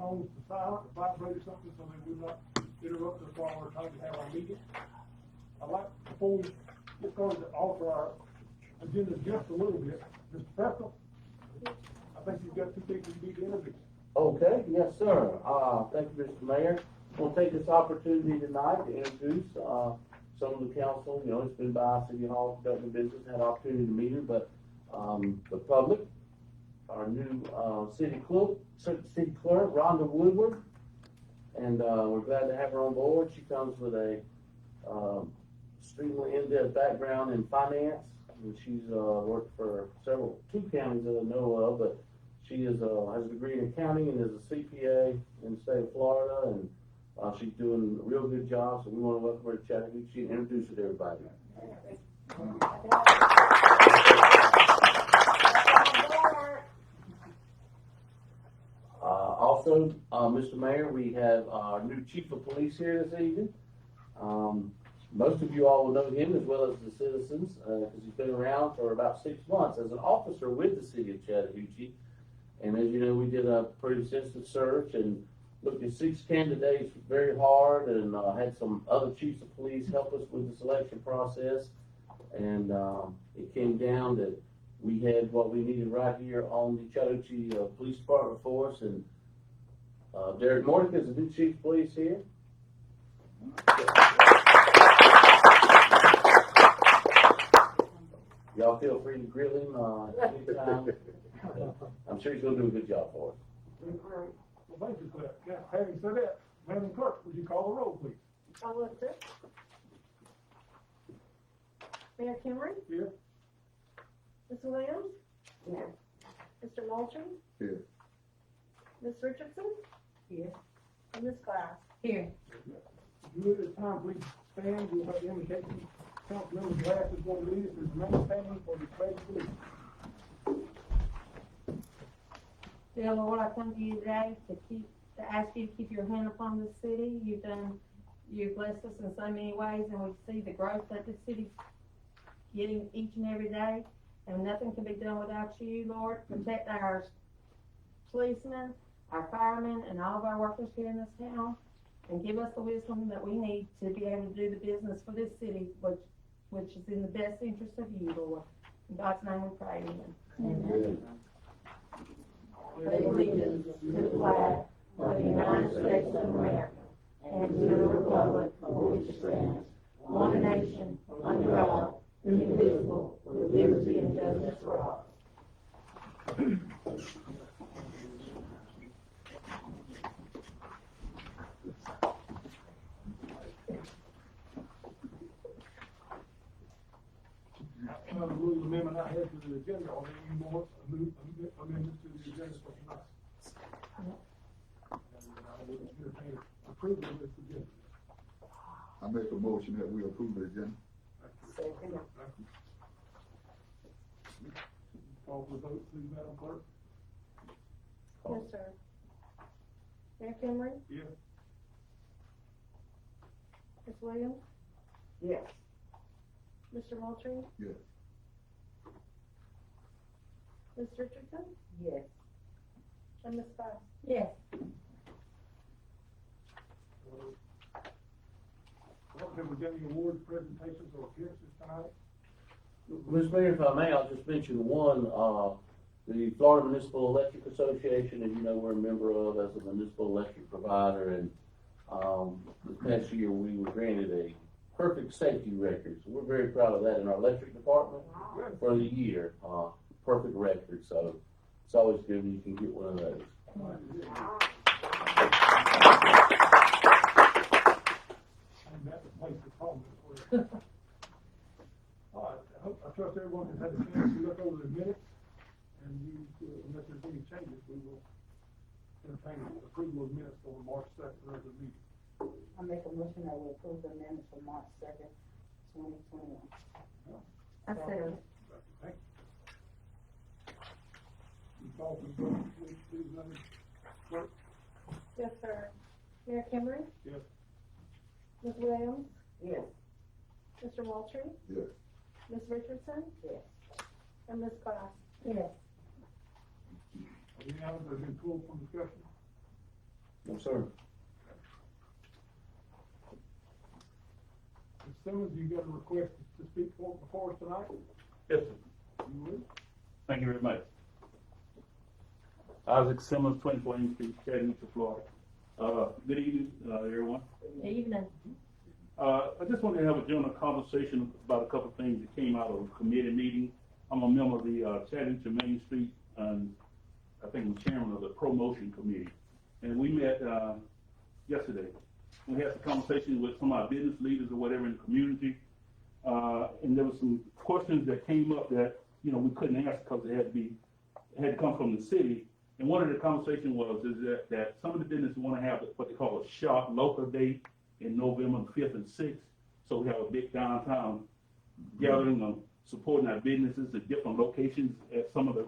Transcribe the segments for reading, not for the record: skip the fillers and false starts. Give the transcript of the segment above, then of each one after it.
phones to silent, or vibrate or something, so they would not interrupt us while we're trying to have our meeting. I'd like, before we get started, to alter our agenda just a little bit. Mr. Preston, I think you've got two people you need to interview. Okay, yes, sir. Thank you, Mr. Mayor. We'll take this opportunity tonight to introduce, some of the council. You know, it's been by City Hall, conducting business, had an opportunity to meet her, but, the public, our new, city clerk, Rhonda Woodward. And, we're glad to have her on board. She comes with a, extremely in-depth background in finance. And she's, worked for two counties that I know of, but she is, has a degree in accounting and is a CPA in the state of Florida, and she's doing a real good job. So we want to welcome her to Chattahoochee and introduce her to everybody. Also, Mr. Mayor, we have our new chief of police here this evening. Most of you all will know him as well as the citizens, because he's been around for about 6 months as an officer with the city of Chattahoochee. And as you know, we did a pretty extensive search and looked at 6 candidates very hard, and had some other chiefs of police help us with the selection process. And it came down that we had what we needed right here on the Chattahoochee Police Department force. And Derek Mordick is the new chief of police here. Y'all feel free to grill him anytime. I'm sure he's going to do a good job for us. Well, thank you for that. Now, having said that, Madam Clerk, would you call the roll, please? I will, sir. Mayor Kimmery? Here. Ms. Williams? Here. Mr. Moultrie? Here. Ms. Richardson? Here. And Ms. Glass? Here. You at this time, please stand. We'll have the indication. Councilmember Glass is going to lead us as the main standing for the pledge of allegiance. Dear Lord, I come to you today to ask you to keep your hand upon this city. You've blessed us in so many ways, and we see the growth that the city's getting each and every day, and nothing can be done without you, Lord. Protect our policemen, our firemen, and all of our workers here in this town, and give us the wisdom that we need to be able to do the business for this city, which is in the best interest of you, Lord. In God's name we pray, amen. Amen. Pledge allegiance to the flag of the United States of America and to the republic for which it stands, one nation, under God, indivisible, with liberty and justice for all. The rule amendment I had to the agenda, are there any more amendments to the agenda for tonight? And I would entertain approval of this agenda. I make a motion that we approve the agenda. Second. Call for the vote, please, Madam Clerk. Yes, sir. Mayor Kimmery? Yes. Ms. Williams? Yes. Mr. Moultrie? Yes. Ms. Richardson? Yes. And Ms. Fox? Yes. Have we got any awards, presentations, or appearances tonight? Mr. Mayor, if I may, I'll just mention one, the Florida Municipal Electric Association, as you know, we're a member of as a municipal electric provider, and this past year we were granted a perfect safety record. So we're very proud of that in our electric department for the year. Perfect record, so it's always good when you can get one of those. And that's the place to call me. All right, I trust everyone has had a chance to look over the minutes, and unless there's any changes, we will entertain approval of minutes for March 2nd regular meeting. I make a motion that we approve the minutes for March 2nd, 2021. I second. Thank you. You call for the vote, please, Madam Clerk. Yes, sir. Mayor Kimmery? Yes. Ms. Williams? Yes. Mr. Moultrie? Yes. Ms. Richardson? Yes. And Ms. Glass? Yes. Any items that have been pulled from discussion? All right, I hope I trust everyone has had a chance to look over the minutes, and unless there's any changes, we will entertain approval of minutes for March 2nd regular meeting. I second. Thank you. You call for the vote, please, Madam Clerk. Yes. No, sir. Ms. Simmons, you got a request to speak before us tonight? Yes, sir. You would? Thank you very much. Isaac Simmons, 24 Ames Street, Chattanooga, Florida. Good evening, everyone. Evening. I just wanted to have a general conversation about a couple of things that came out of a committee meeting. I'm a member of the Chattanooga Main Street, and I think I'm chairman of the promotion committee. And we met yesterday. We had some conversation with some of our business leaders or whatever in the community. And there were some questions that came up that, we couldn't answer because they had to come from the city. And one of the conversation is that some of the businesses want to have what they call a shop local day in November 5th and 6th. So we have a big downtown gathering of supporting our businesses at different locations at some of the,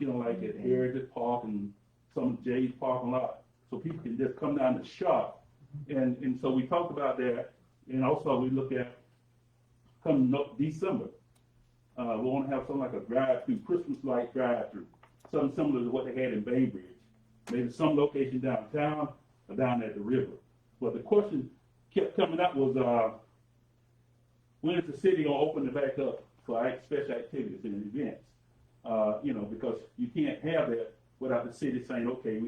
like at Heritage Park and some of Jay's parking lot. So people can just come down and shop. And so we talked about that. And also we look at coming up December. We want to have something like a drive-through, Christmas light drive-through, something similar to what they had in Bainbridge. Maybe some location downtown or down at the river. But the question kept coming up was, when is the city gonna open it back up for special activities and events? Because you can't have that without the city saying, okay,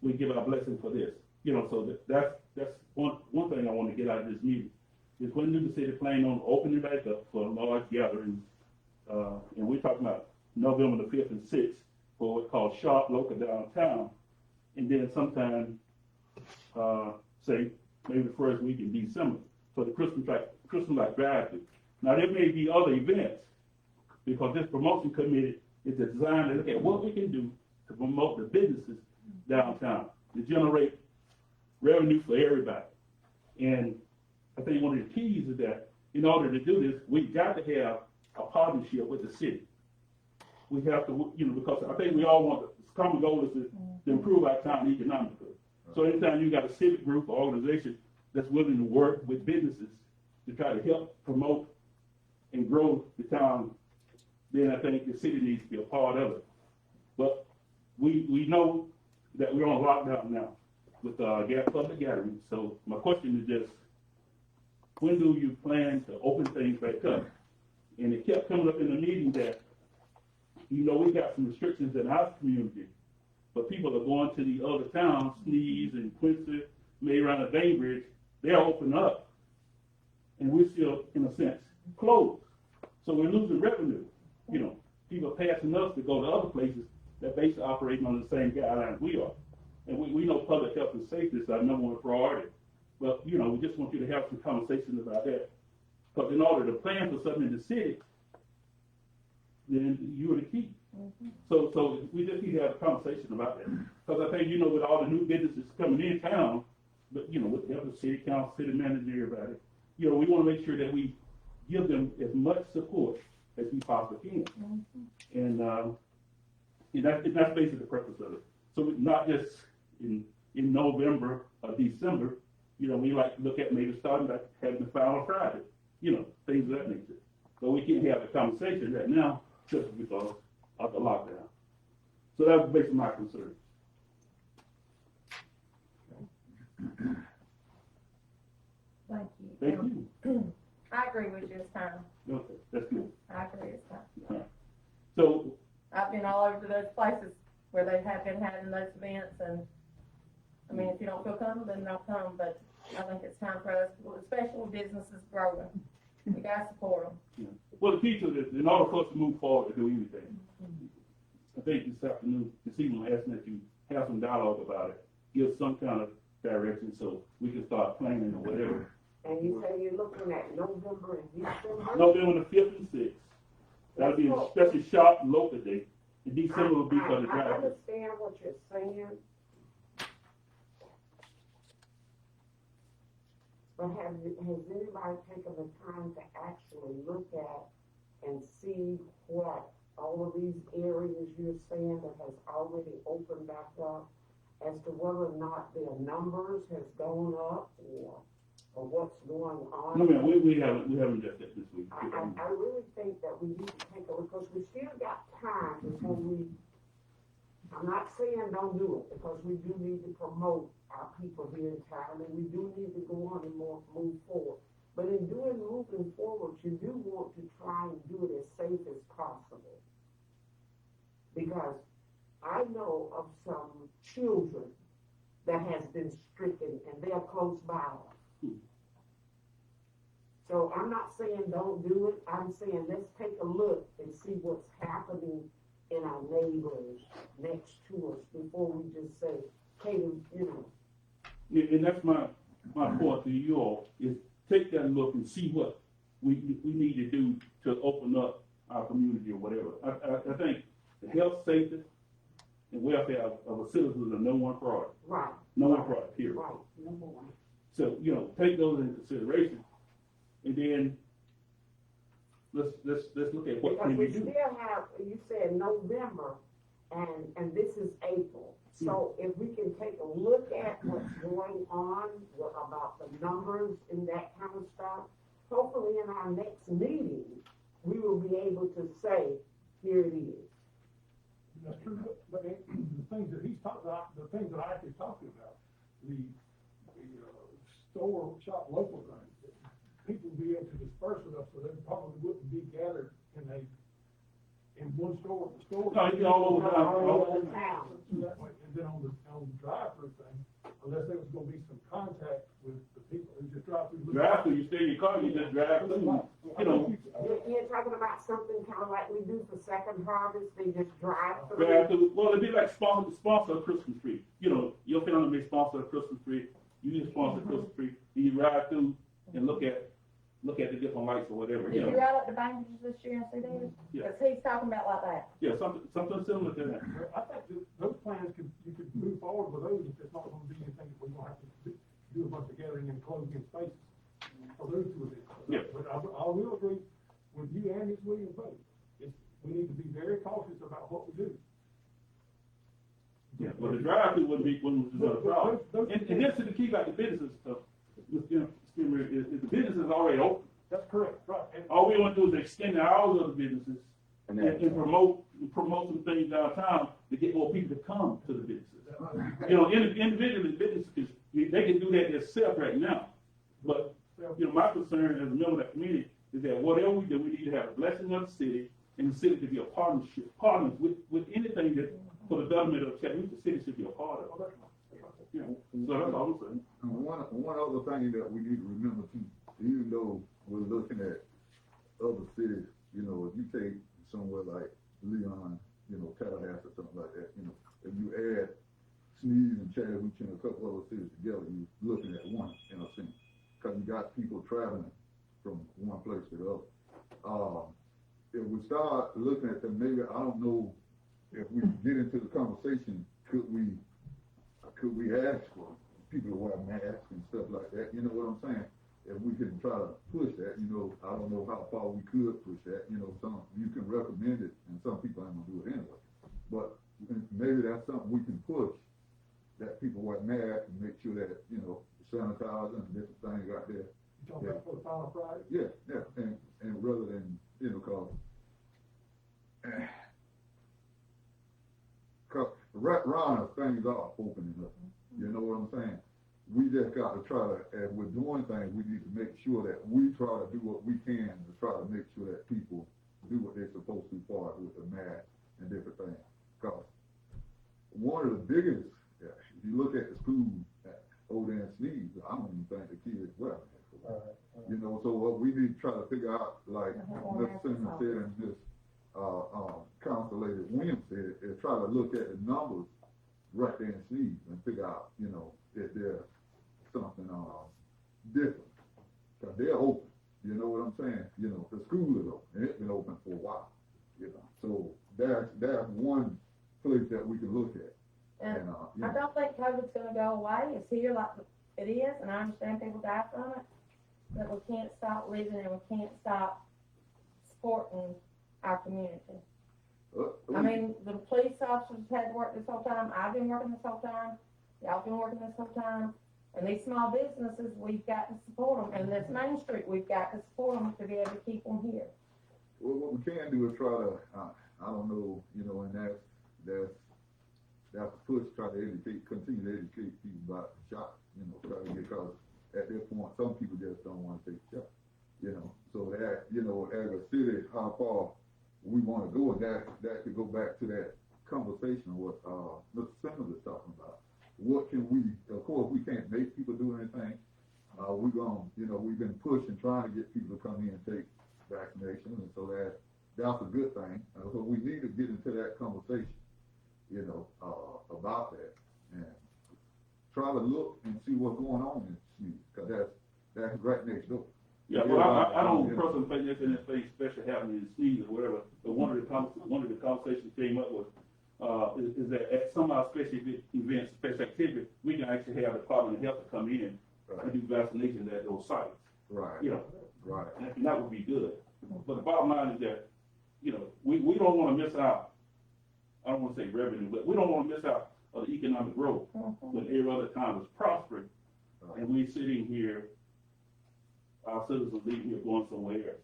we give our blessing for this. So that's one thing I want to get out of this meeting is when do the city plan on opening back up for large gatherings? And we're talking about November the 5th and 6th for what's called Sharp Local Downtown. And then sometime, say, maybe the first week in December for the Christmas light drive-through. Now, there may be other events because this promotion committee is designed to look at what we can do to promote the businesses downtown, to generate revenue for everybody. And I think one of the keys is that in order to do this, we've got to have a partnership with the city. We have to, because I think we all want the common goal is to improve our town economically. So anytime you got a civic group or organization that's willing to work with businesses to try to help promote and grow the town, then I think the city needs to be a part of it. But we know that we're on lockdown now with public gatherings. So my question is just, when do you plan to open things back up? And it kept coming up in the meeting that, we got some restrictions in our community, but people are going to the other towns, Sneeze and Quincy, maybe around the Bainbridge, they're open up. And we're still, in a sense, closed. So we're losing revenue. People are passing us to go to other places that basically operating on the same guidelines we are. And we know public health and safety is our number one priority. But, we just want you to have some conversations about that. Because in order to plan for something in the city, then you're the key. Mm-hmm. So we just need to have a conversation about that. Because I think, with all the new businesses coming in town, but, with the other city council, city manager, everybody, we want to make sure that we give them as much support as we possibly can. Mm-hmm. And that's basically the purpose of it. So not just in November or December, we like to look at maybe starting by having the final Friday, things of that nature. But we can't have a conversation right now just because of the lockdown. So that's basically my concern. Thank you. Thank you. I agree with you this time. Okay, that's good. I agree this time. So, I've been all over to those places where they have been having those events, and if you don't feel comfortable, then don't come. But I think it's time for us, especially businesses growing. We gotta support them. well, the key to this, in order for us to move forward to do anything, I think this evening, I'm asking that you have some dialogue about it, give some kind of direction so we can start planning or whatever. And you say you're looking at November and December? November the 5th and 6th. That'll be a special shop local day. And December will be for the I drive. understand what you're saying. But has anybody taken the time to actually look at and see what all of these areas you're saying that has already opened back up, as to whether or not their numbers has gone up or what's going on? No, ma'am, we haven't done that this week. I really think that we need to take a look, because we still got time before we, I'm not saying don't do it, because we do need to promote our people here in town, and we do need to go on and move forward. But in moving forward, you do want to try and do it as safe as possible. Because I know of some children that has been stricken, and they're close by us. So I'm not saying don't do it, I'm saying let's take a look and see what's happening in our neighbors next to us before we just say, hey, you know. And that's my point to you all, is take that look and see what we need to do to open up our community or whatever. I think the health, safety, and welfare of our citizens are number one priority. Right. Number one priority, period. Right, number one. So, take those into consideration, and then let's look at what Because can we we do. still have, you said November, and this is April. So if we can take a look at what's going on, what about the numbers and that kind of stuff, hopefully in our next meeting, we will be able to say, here it is. That's true, but the things that he's talking about, the things that I actually talking about, the store, shop, local things, people be able to disperse with us, so they probably wouldn't be gathered in one store, the store. No, it'd be all over town. All over town. So that way, and then on the drive-through thing, unless there was gonna be some contact with the people who just drive through. Drive through, you stay in your car, you just drive through, You're talking about something kind of like we do for Second Harvest, they just drive through. drive through. Well, it'd be like sponsor a Christmas tree. Your family may sponsor a Christmas tree, you just sponsor a Christmas tree, and you ride through and look at the different lights or whatever, Did you ride up the bandages this year and see these? Yeah. Cause he's talking about like that. Yeah, something similar to that. I think that those plans you could move forward with those if it's not gonna be anything that we're gonna have to do a bunch of gathering in closed-in spaces for those two events. Yeah. But I will agree with you and Ms. Williams both. We need to be very cautious about what we do. Yeah, but the drive-through wouldn't be a problem. And this is the key about the businesses stuff. Is the business is already open. That's correct, right. And All we want to do is extend the hours of the businesses And and then, promote some things downtown to get more people to come to the businesses. Individually, businesses, they can do that themselves right now. But, my concern as a member of that community is that whatever we do, we need to have a blessing of the city and the city to be a partners with anything that, for the development of Chattanooga, the city should be a part of. So that's all I'm saying. And one other thing that we need to remember too, even though we're looking at other cities, if you take somewhere like Leon, Tallahassee or something like that, if you add Sneed and Chattahoochee and a couple other cities together, you're looking at one in a sense. Cause you got people traveling from one place to the other. If we start looking at them, maybe, I don't know, if we get into the conversation, could we ask for people to wear masks and stuff like that? You know what I'm saying? If we can try to push that, I don't know how far we could push that. Some you can recommend it, and some people ain't gonna do it anyway. But maybe that's something we can push, that people wear masks and make sure that sanitizer and different things out there. you talking about for the final Friday? Yeah, and rather than cause right around things are opening up. You know what I'm saying? We just got to try to, as we're doing things, we need to make sure that we try to do what we can to try to make sure that people do what they're supposed to for us with the mask and different things. Cause one of the biggest, if you look at the school over there in Sneed, I don't even think the kids wear masks. So what we need to try to figure out, like Mr. Simmons said and Ms. Council Lady Williams said, is try to look at the numbers right there in Sneed and figure out, if there's something different. Cause they're open, you know what I'm saying? The school is open, and it's been open for a while, So that's one place that we can look at. And I don't think COVID's gonna go away. It's here like it is, and I understand people die from it. But we can't stop living and we can't stop supporting our community. I mean, the police officers had to work this whole time. I've been working this whole time. Y'all been working this whole time. And these small businesses, we've got to support them. And this Main Street, we've got to support them to be able to keep them here. Well, what we can do is try to, I don't know, and that's that's a push, try to educate, continue to educate people about the shot, you know, try to get, cause at that point, some people just don't wanna take the shot, you know, so that, you know, as a city, how far we wanna go, and that could go back to that conversation what, Mr. Simmons is talking about. What can we, of course, we can't make people do anything, we gonna, you know, we've been pushing, trying to get people to come in and take vaccination, and so that's a good thing, so we need to get into that conversation, you know, about that, and try to look and see what's going on in Sneed, cause that's right next door. Yeah, well, I don't personally think there's anything special happening in Sneed or whatever, but one of the conversations came up was, is that at some of our special events, special activities, we can actually have the Department of Health to come in and do vaccinations at those sites, Right, you know, right, and that would be good. But the bottom line is that, you know, we don't wanna miss out, I don't wanna say revenue, but we don't wanna miss out on the economic growth when every other town is prospering, and we sitting here, our citizens leaving here going somewhere else.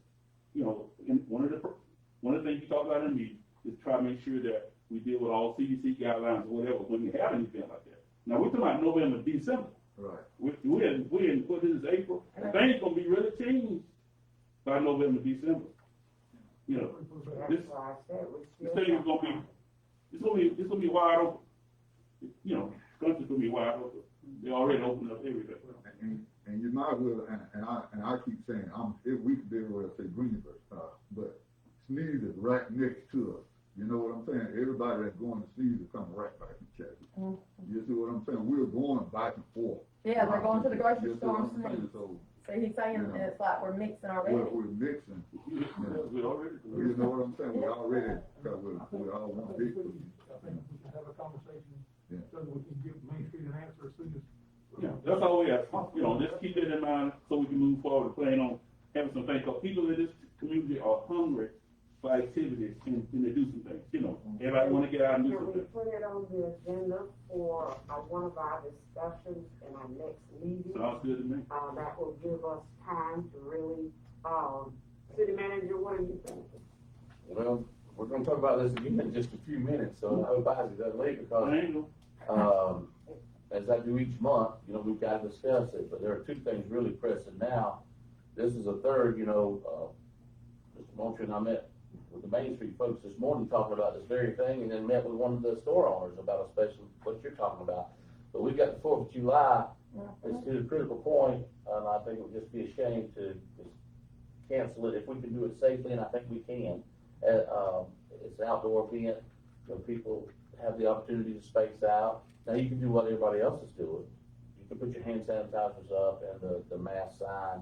You know, and one of the things you talk about in the meeting is try to make sure that we deal with all CDC guidelines or whatever when we have an event like that. Now, we're talking about November, December. right. We in what is April? Things gonna be really changed by November, December. You know, That's this why I said we this still. thing is gonna be, it's gonna be wide open. You know, country's gonna be wide open. They already opened up everything. And you might as well, and I keep saying, we could very well say Greenberg, but Sneed is right next to us. You know what I'm saying? Everybody that's going to Sneed is coming right back to Chester. You see what I'm saying? We're going back and forth. Yeah, they're going to the grocery You see store what and I'm saying? Sneed. So, So he's saying You know, it's like we're mixing already. we're mixing, We already. you know what I'm saying? We already, cause we all want big food. I think we can have a conversation, Yeah. so that we can give Main Street an answer as soon as. Yeah, that's all we ask. You know, just keep that in mind so we can move forward and plan on having some things. Because people in this community are hungry for activities and they do some things. You know, everybody want to get out and do Can we something. put it on the agenda for, one of our discussions in our next meeting? Sounds good to me. That will give us time to really, city manager, what do you think? Well, we're gonna talk about this again in just a few minutes, so I hope Isaac doesn't leave because, I ain't no. as I do each month, you know, we've got to discuss it, but there are two things really pressing now. This is a third, you know, Mr. Moultrie and I met with the Main Street folks this morning talking about this very thing, and then met with one of the store owners about especially what you're talking about. But we've got the 4th of July, it's to the critical point, and I think it would just be a shame to just cancel it if we can do it safely, and I think we can. It's an outdoor event, you know, people have the opportunity to space out. Now, you can do what everybody else is doing. You can put your hand sanitizers up and the mask sign,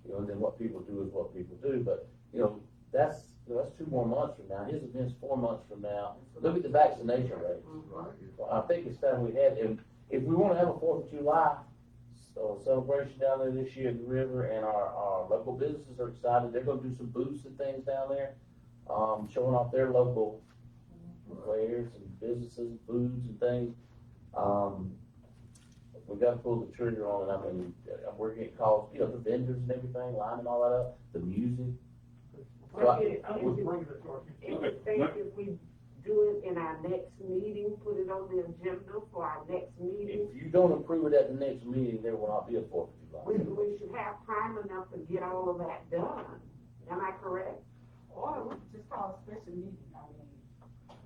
you know, and then what people do is what people do. But, you know, that's 2 more months from now. His event's 4 months from now. Look at the vaccination rate. Right. Well, I think it's time we had, and if we want to have a 4th of July celebration down there this year at the river, and our local businesses are excited, they're going to do some booths and things down there, showing off their local wares and businesses, foods and things. We got to pull the trigger on it. I mean, we're getting calls, you know, the vendors and everything, lining all that up, the music. So I was bringing it to our attention. If you think if we do it in our next meeting, put it on the agenda for our next meeting, if you don't approve it at the next meeting, there will not be a 4th of we July. should have time enough to get all of that done. Am I correct? Or we could just call a special meeting, I mean.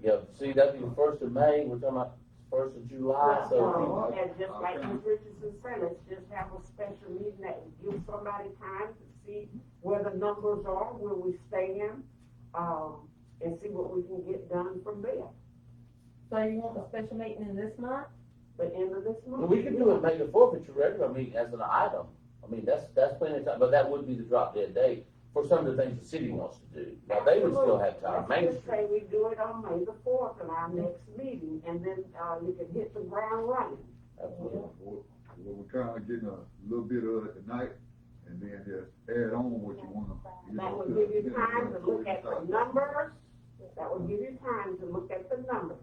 Yeah, see, that'd be the 1st of May, we're talking about 1st of July, so. No, and just like Ms. Richardson said, let's just have a special meeting that will give somebody time to see where the numbers are, where we stand, and see what we can get done from there. So you want a special meeting in this month? The end of this month. We could do it, make it forfeiture regular meeting as an item. I mean, that's plenty of time, but that would be the drop dead date for some of the things the city wants to do. Now, they would still have time. Main Let's just Street, say we do it on May the 4th in our next meeting, and then, you can hit the ground running. absolutely. Well, we're kind of getting a little bit of it tonight, and then just add on what you wanna, you That know. will give you time to look at the numbers, that will give you time to look at the numbers,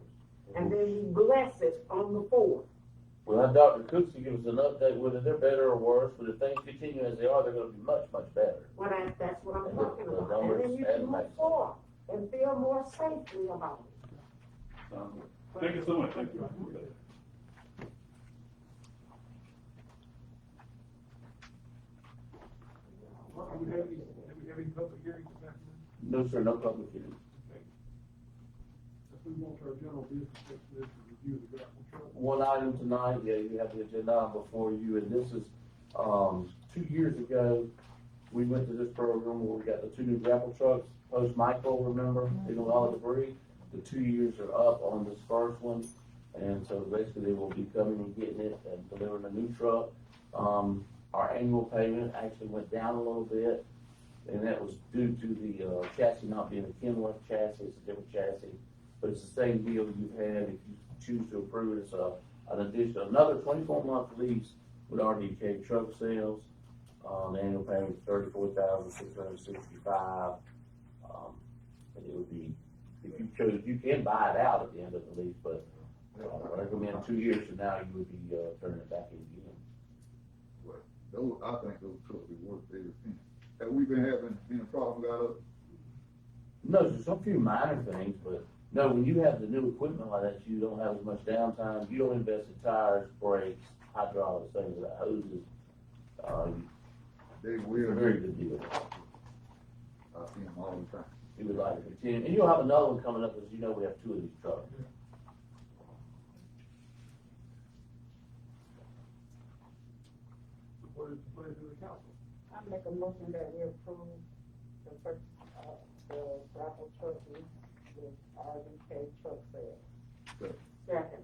and then you bless it on the 4th. We'll have Dr. Cooks to give us an update whether they're better or worse, but if things continue as they are, they're gonna be much, much better. Well, that's what I'm And talking the about, and then you numbers can and move make- forward and feel more safely about it. Sounds good. Thank you so much. Thank you. I appreciate it. Well, do we have any public hearings this afternoon? No, sir, no public hearing. Okay. Let's move on to our general business section, this is review of the grapple truck. One item tonight, yeah, you have the agenda before you, and this is, 2 years ago, we went to this program where we got the 2 new grapple trucks, post Michael, remember, you know, all the debris. The 2 years are up on this first one, and so basically they will be coming and getting it and delivering a new truck. Our annual payment actually went down a little bit, and that was due to the chassis not being a Kenworth chassis, it's a different chassis. But it's the same deal you've had, if you choose to approve it, it's an additional, another 24-month lease with RDK Truck Sales. The annual payment is $34,665. And it would be, if you chose, you can buy it out at the end of the lease, but I recommend 2 years from now, you would be turning it back in again. But those, I think those trucks be worth every penny. Have we been having any problem got up? No, there's some few minor things, but no, when you have the new equipment like that, you don't have as much downtime. You don't invest in tires, brakes, hydraulics, things like that, hoses. They It's a will. very good deal. I see them all the time. We would like to continue, and you'll have another one coming up, as you know, we have 2 of these trucks. What is the pleasure of the council? I make a motion that we approve the first, the grapple truck lease with RDK Truck Sales. Second.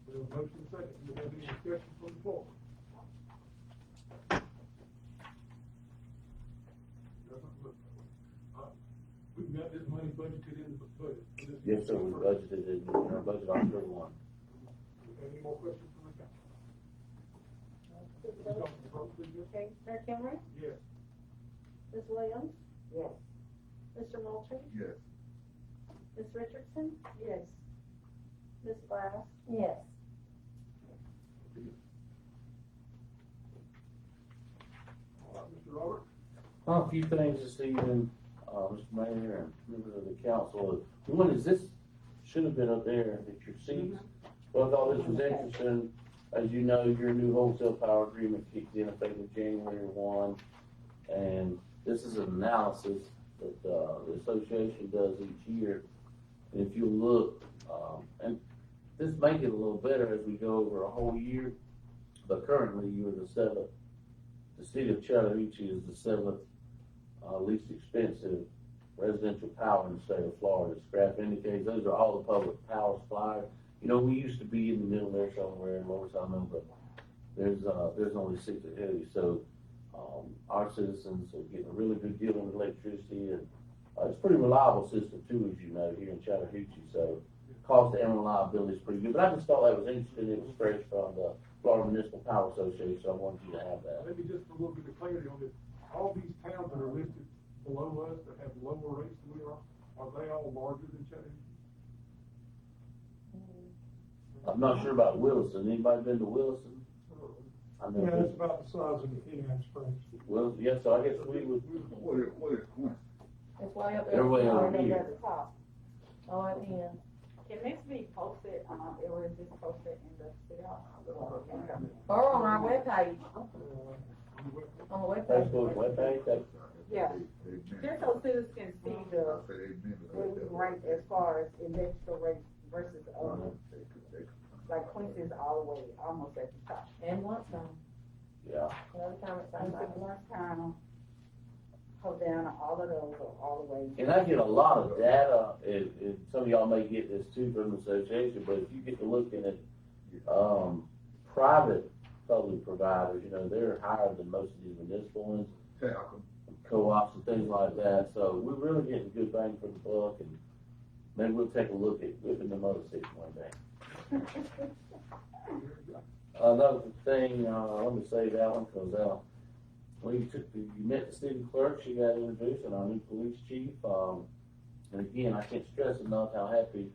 We have a motion and a second, do we have any discussion from the floor? Doesn't look that way. We've got this money budgeted in the budget. for this Yes, sir, we year. budgeted it in our budget October 1. Do we have any more questions from the council? Ms. Thompson, vote please. Okay, Mayor Cameron, Yes. Ms. Williams, Yes. Mr. Moultrie, Yes. Ms. Richardson, Yes. Ms. Glass. Yes. All right, Mr. Robert? A few things this evening, Mr. Mayor and members of the council. One is this should have been up there at your seats. But I thought this was interesting. As you know, your new wholesale power agreement kicked in effective January 1. And this is an analysis that the association does each year. And if you look, and this may get a little better as we go over a whole year, but currently you're the 7th. The city of Chattahoochee is the 7th least expensive residential power in the state of Florida. As graph indicates, those are all the public power suppliers. You know, we used to be in the middle there somewhere in Lower Salmon, but there's only 6 ahead of you. So our citizens are getting a really good deal on electricity, and it's a pretty reliable system too, as you know, here in Chattahoochee. So cost and reliability is pretty good. But I just thought that was interesting. It was fresh from the Florida Municipal Power Association, so I wanted you to have that. Maybe just a little bit of clarity on this. All these towns that are listed below us that have lower rates than we are they all larger than Chattahoochee? I'm not sure about Williston. Anybody been to Williston? I know. Yeah, it's about the size of the Indian Springs. Well, yes, so I guess we would, What is Quincy? It's way up there. they're way over Right here. at the top. Oh, at the end. Can this be posted, or is this posted in the city hall? Or on our webpage, on the webpage. Facebook webpage, that, Yeah. Just so citizens can see I the, say they've been to where we rank as far as electrical rates versus other, like Quincy is all the way, almost at the top. And one time, yeah. another time it's I'm like thinking last time, hold down, all of those are all the way. And I get a lot of data, and some of y'all may get this too from the association, but if you get to looking at, private public providers, you know, they're higher than most of these municipal ones, Tackle. co-ops and things like that, so we're really getting good bang for the buck, and maybe we'll take a look at whipping them other cities one day. Another thing, let me say that one, cause, you met the city clerk, she got introduced, and our new police chief, and again, I can't stress enough how happy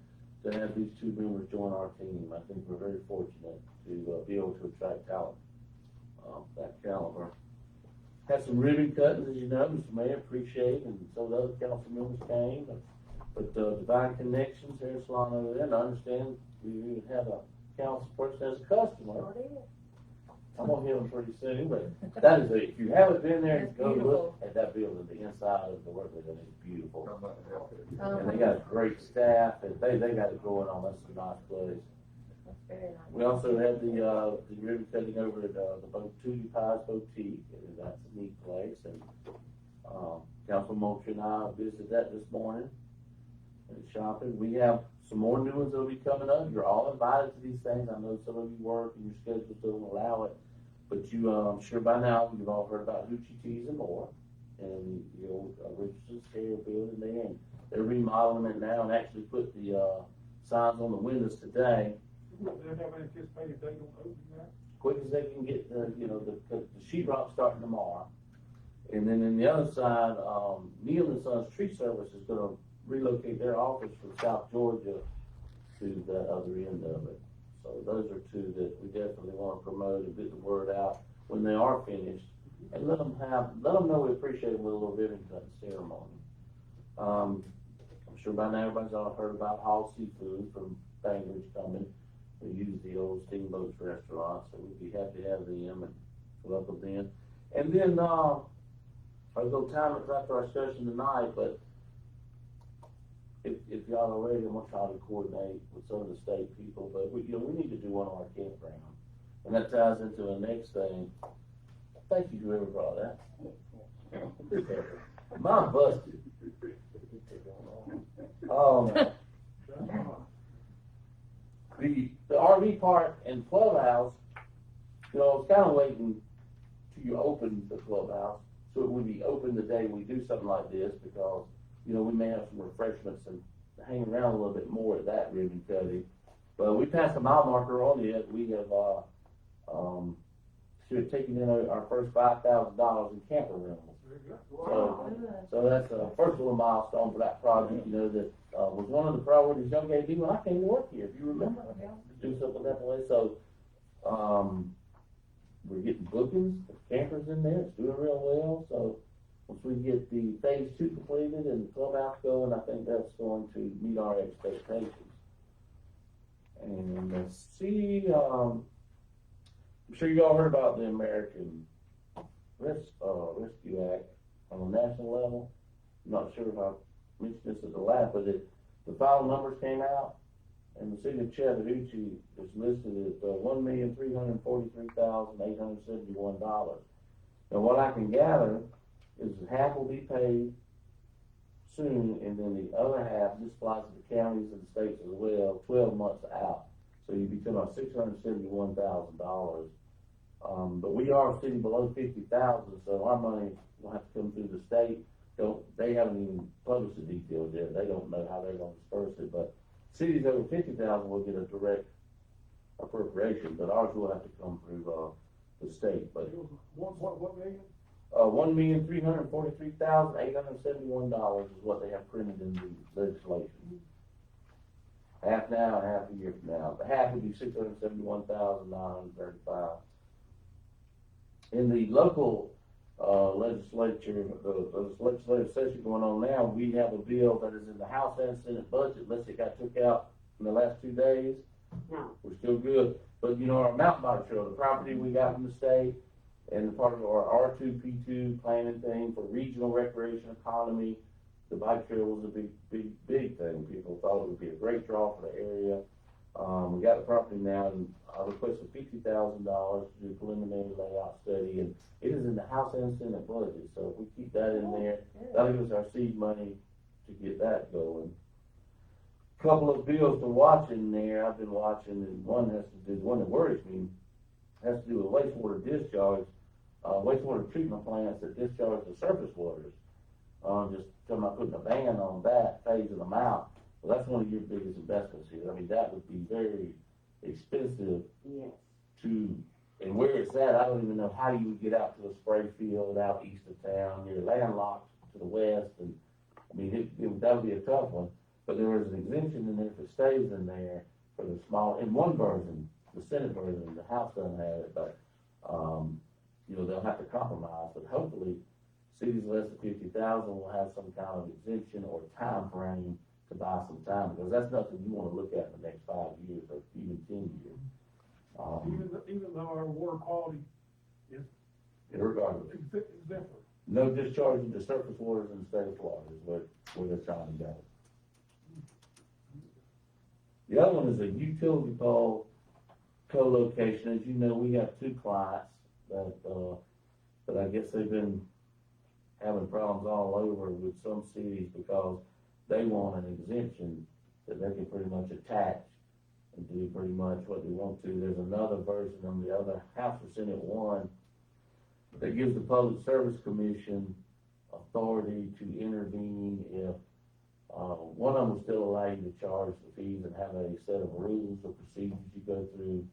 to have these 2 members join our team. I think we're very fortunate to be able to attract talent, that caliber. Had some ribbon cuttings, as you know, Mr. Mayor, appreciate, and some of the other council members came. But, Divine Connections, hair salon over there, and I understand we even have a council person as a customer. I'm gonna hit them pretty soon, but that is, if you haven't been there, It's go look beautiful. at that building, the inside of the work they're doing is beautiful. Talking about the healthcare. And they got great staff, and they got it going on, that's a nice place. That's very nice. We also had the ribbon cutting over at, the Tootie Pies Boutique, and that's a neat place, and, Councilman Moultrie and I visited that this morning, and shopping. We have some more new ones that'll be coming up, you're all invited to these things, I know some of you work and your schedules don't allow it, but you, I'm sure by now, you've all heard about Hoochie Teas and more, and the old Richardson's Hair building there, and they're remodeling it now, and actually put the, signs on the windows today, They have an anticipated date on opening that? quick as they can get the, the sheet rock starting tomorrow. And then in the other side, Neal and Sons Tree Service is gonna relocate their office from South Georgia to the other end of it. So those are two that we definitely wanna promote and get the word out when they are finished. And let them know we appreciate them with a little ribbon cutting ceremony. I'm sure by now everybody's all heard about Hall Seafood from Bainbridge coming. We use the old Steamboats restaurant, so we'd be happy to have them and welcome them. And then, I'll go time it after our session tonight, but if y'all are ready, I'm gonna try to coordinate with some of the state people, but we need to do one on our campground. And that ties into the next thing. Thank you whoever brought that. Mine busted. Oh, no. The RV park and clubhouse, I was kind of waiting till you open the clubhouse, so it would be open the day we do something like this, because, we may have some refreshments and hang around a little bit more at that ribbon cutting. But we passed the mile marker on it, we have, should have taken in our first $5,000 in camper rentals. Very good. So that's a first little milestone for that project, that was one of the priorities Young gave me when I came to work here, if you remember. To do something that way, so, we're getting bookings, the campers in there, it's doing real well, so once we get the phase 2 completed and the clubhouse going, I think that's going to meet our expectations. And let's see, I'm sure you all heard about the American Rescue Act on a national level. I'm not sure if I mentioned this at the last, but the final numbers came out, and the city of Chattahoochee is listed at $1,343,871. Now, what I can gather is half will be paid soon, and then the other half, this applies to the counties and the states as well, 12 months out. So you'd be talking about $671,000. But we are a city below 50,000, so our money will have to come through the state. They haven't even published the details yet. They don't know how they're going to disperse it, but cities over 50,000 will get a direct appropriation, but ours will have to come through, the state, but. What million? $1,343,871 is what they have printed in the legislation. Half now, and half a year from now. The half would be $671,935. In the local legislature, the legislative session going on now, we have a bill that is in the House and Senate budget, unless it got took out in the last 2 days. No. We're still good. But our mountain bike trail, the property we got from the state, and the part of our R2P2 planning thing for regional recreation economy, the bike trail was a big thing. People thought it would be a great draw for the area. We got the property now, and I requested $50,000 to do preliminary layout study, and it is in the House and Senate budget. So if we keep that in there, that'll give us our seed money to get that going. Couple of bills to watch in there. I've been watching, and one that worries me, has to do with wastewater discharge, wastewater treatment plants that discharge the surface waters. Just talking about putting a ban on that, phasing them out. Well, that's one of your biggest investments here. I mean, that would be very expensive Yes. and where it's at, I don't even know how you would get out to a spray field out east of town. You're landlocked to the west, and I mean, that would be a tough one. But there was an exemption in there if it stays in there for the small, in one version, the Senate version, the House doesn't have it, but, they'll have to compromise, but hopefully cities less than 50,000 will have some kind of exemption or time frame to buy some time, because that's nothing you wanna look at in the next 5 years or even 10 years. Even though our water quality is Regardless, exemplary. no discharging to surface waters in the state of Florida is where they're trying to go. The other one is a utility pole co-location. As you know, we have 2 clients that I guess they've been having problems all over with some cities because they want an exemption that they can pretty much attach and do pretty much what they want to. There's another version on the other House or Senate one that gives the Public Service Commission authority to intervene if one of them will still allow you to charge the fees and have a set of rules or procedures you go through.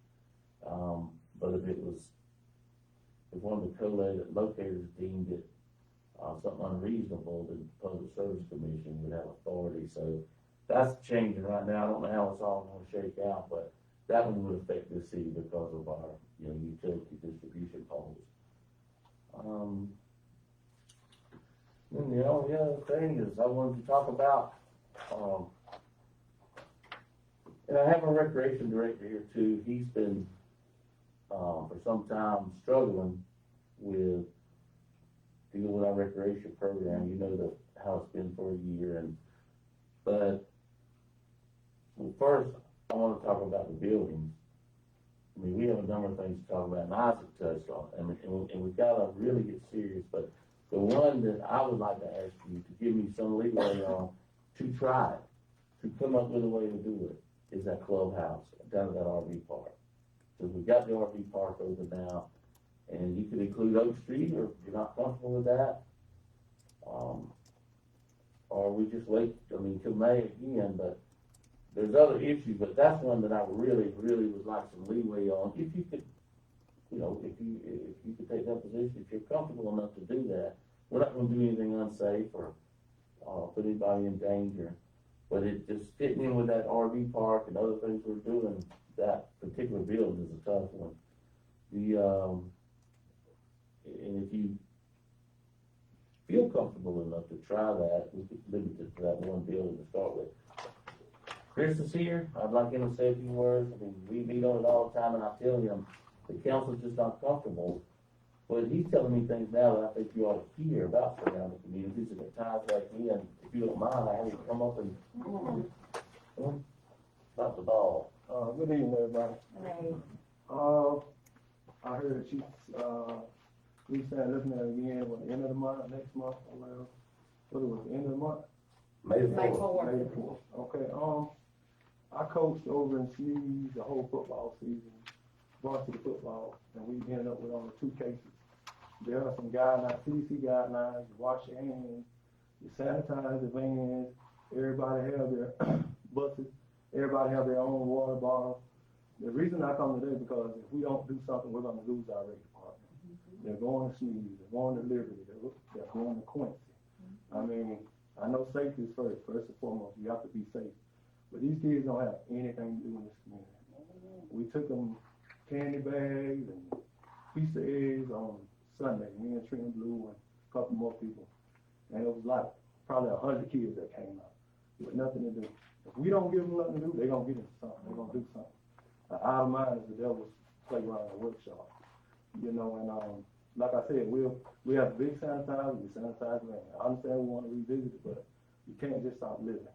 But if one of the co-locators deemed it something unreasonable, then the Public Service Commission would have authority. So that's changing right now. I don't know how it's all gonna shake out, but that one would affect the city because of our, utility distribution poles. And the only other thing is I wanted to talk about, and I have a recreation director here too. He's been, for some time struggling with dealing with our recreation program. You know how it's been for a year, but first I want to talk about the buildings. I mean, we have a number of things to talk about, and Isaac touched on, and we've got to really get serious. But the one that I would like to ask you to give me some leeway on to try it, to come up with a way to do it, is that clubhouse down at that RV park. Because we've got the RV park open now, and you could include Oak Street, or if you're not comfortable with that, or we just wait, till May again. But there's other issues, but that's one that I really, really would like some leeway on. If you could, if you could take that position, if you're comfortable enough to do that, we're not gonna do anything unsafe or put anybody in danger. But it just fitting in with that RV park and other things we're doing, that particular building is a tough one. And if you feel comfortable enough to try that, we could limit it to that one building to start with. Chris is here. I'd like him to say a few words. I mean, we meet on it all the time, and I tell him the council's just not comfortable. But he's telling me things now that I think you ought to hear about surrounding communities, and at times like me, and if you don't mind, I have you come up and stop the ball. Good evening, everybody. Hey. I heard that we started looking at it again, the end of the month, next month, or whatever. What it was, the end of the month? May the May 4th. fourth. May the 4th. Okay, I coached over in Sneed the whole football season, varsity football, and we ended up with only 2 cases. There are some guidelines, CDC guidelines, you wash your hands, you sanitize the vans, everybody have their buses, everybody have their own water bottle. The reason I come today because if we don't do something, we're gonna lose our rec department. They're going to Sneed, they're going to Liberty, they're going to Quincy. I mean, I know safety is first and foremost, you have to be safe. But these kids don't have anything to do in this community. We took them candy bags and piece of eggs on Sunday, me and Trina Blue and a couple more people. And it was like probably 100 kids that came out with nothing to do. If we don't give them nothing to do, they're gonna get into something, they're gonna do something. Out of mind is the devil's playground and workshop. And like I said, we have big sanitizer, we sanitize land. I understand we wanna revisit it, but you can't just stop living,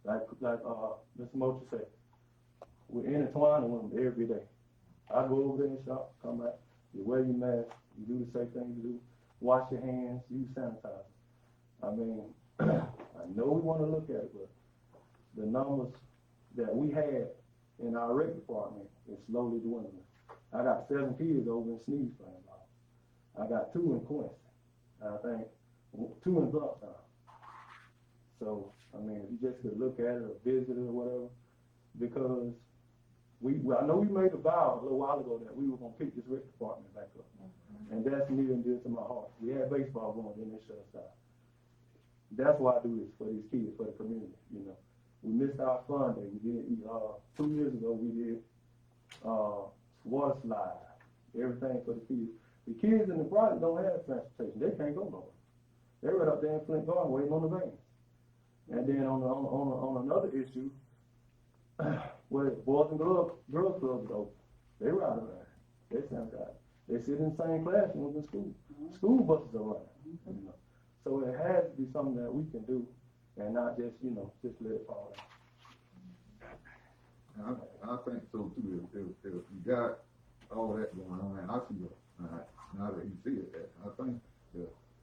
Like Mr. Mocher said, we're intertwined with them every day. I go over there and shop, come back, you wear your mask, you do the same thing you do, wash your hands, use sanitizer. I mean, I know we wanna look at it, but the numbers that we had in our rec department is slowly dwindling. I got 7 kids over in Sneed playing ball. I got 2 in Quincy. I think 2 in Blufftown. So, I mean, if you just could look at it or visit it or whatever, because I know we made a vow a little while ago that we were gonna pick this rec department back up. And that's near and dear to my heart. We had baseball going, then they shut us down. That's why I do this, for these kids, for the community, We missed our fun day. We did, 2 years ago, we did water slide, everything for the kids. The kids in the project don't have transportation. They can't go nowhere. They're right up there in Flint Garden waiting on the van. And then on another issue, where Boys and Girls Clubs go, they ride around, they sound out. They sit in the same classrooms in school. School buses are running, you know. So it has to be something that we can do and not just, you know, just let it fall out. I think so too, if you got all that going on, and I see it, now that you see it, I think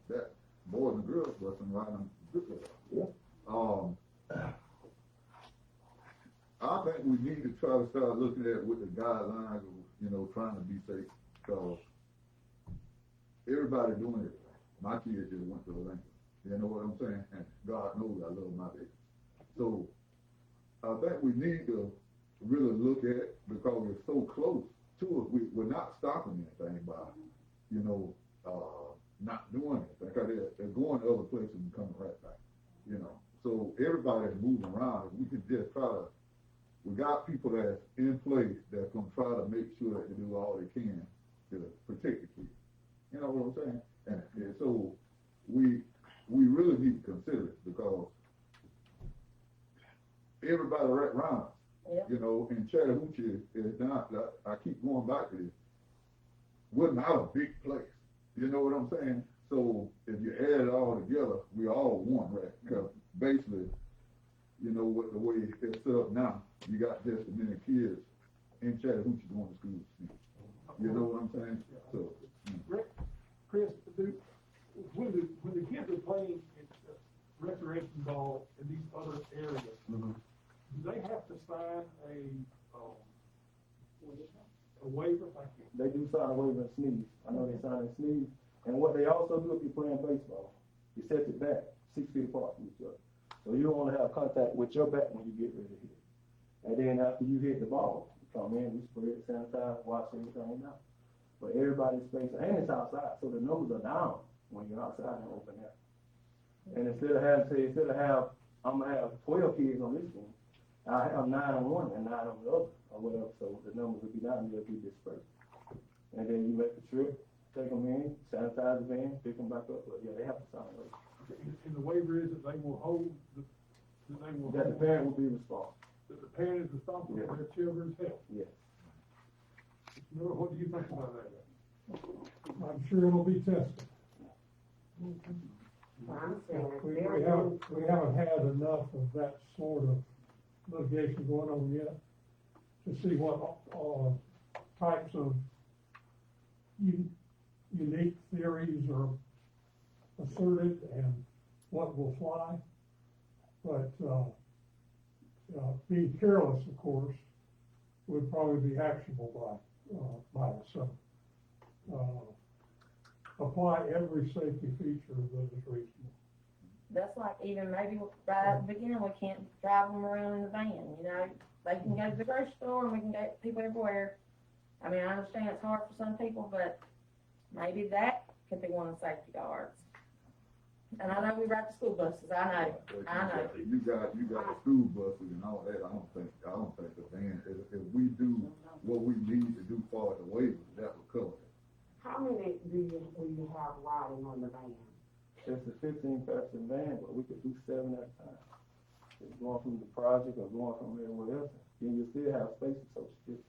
that Boys and Girls Club and riding good. Yeah. I think we need to try to start looking at what the guidelines of, you know, trying to be safe, because everybody doing it. My kids just went to Olympia. You know what I'm saying? And God knows I love my baby. So I think we need to really look at it, because we're so close to it. We're not stopping anything by, you know, not doing it. Because they're going to other places and coming right back. You know. So everybody's moving around. If we can just try to, we got people that's in place that's gonna try to make sure that they do all they can to protect the kids. You know what I'm saying? And so we really need to consider it, because everybody right around us, Yeah. you know, in Chattahoochee is not, I keep going back to this, we're not a big place. You know what I'm saying? So if you add it all together, we all one, right? Because basically, you know, what the way it's set up now, you got just as many kids in Chattahoochee going to school. You know what I'm saying? So, Rick, Chris, when the kids are playing recreation ball in these other areas, do they have to sign a waiver? Thank you. They do sign a waiver in sneeze. I know they sign in sneeze. And what they also do if you're playing baseball, you set it back 6 feet apart from each other. So you don't want to have contact with your bat when you get ready to hit. And then after you hit the ball, you come in, we spray it, sanitize, wash everything out. But everybody's space, and it's outside, so the numbers are down when you're outside and open air. And instead of I'm gonna have 12 kids on this team, I have 9 on one and 9 on the other, or whatever, so the numbers will be down, they'll be dispersed. And then you make the trip, take them in, sanitize the van, pick them back up, but yeah, they have to sign it. And the waiver is that they will hold, That the parent will be responsible. that the parent is responsible for their children's health. Yes. Miller, what do you think about that? I'm sure it'll be tested. I'm saying, We haven't had enough of that sort of litigation going on yet to see what, types of unique theories are asserted and what will fly. But, being careless, of course, would probably be actionable by us. So, apply every safety feature that is reasonable. That's like even maybe right at the beginning, we can't drive them around in the van, you know? They can go to the grocery store and we can get people everywhere. I mean, I understand it's hard for some people, but maybe that could be one of the safety guards. And I know we ride the school buses, I know. You got the school buses and all that. I don't think the van, if we do what we need to do for the waiver, that will cover it. how many will you have riding on the van? It's a 15-passenger van, but we could do 7 at a time. It's going from the project or going from everywhere else, then you still have space to social security.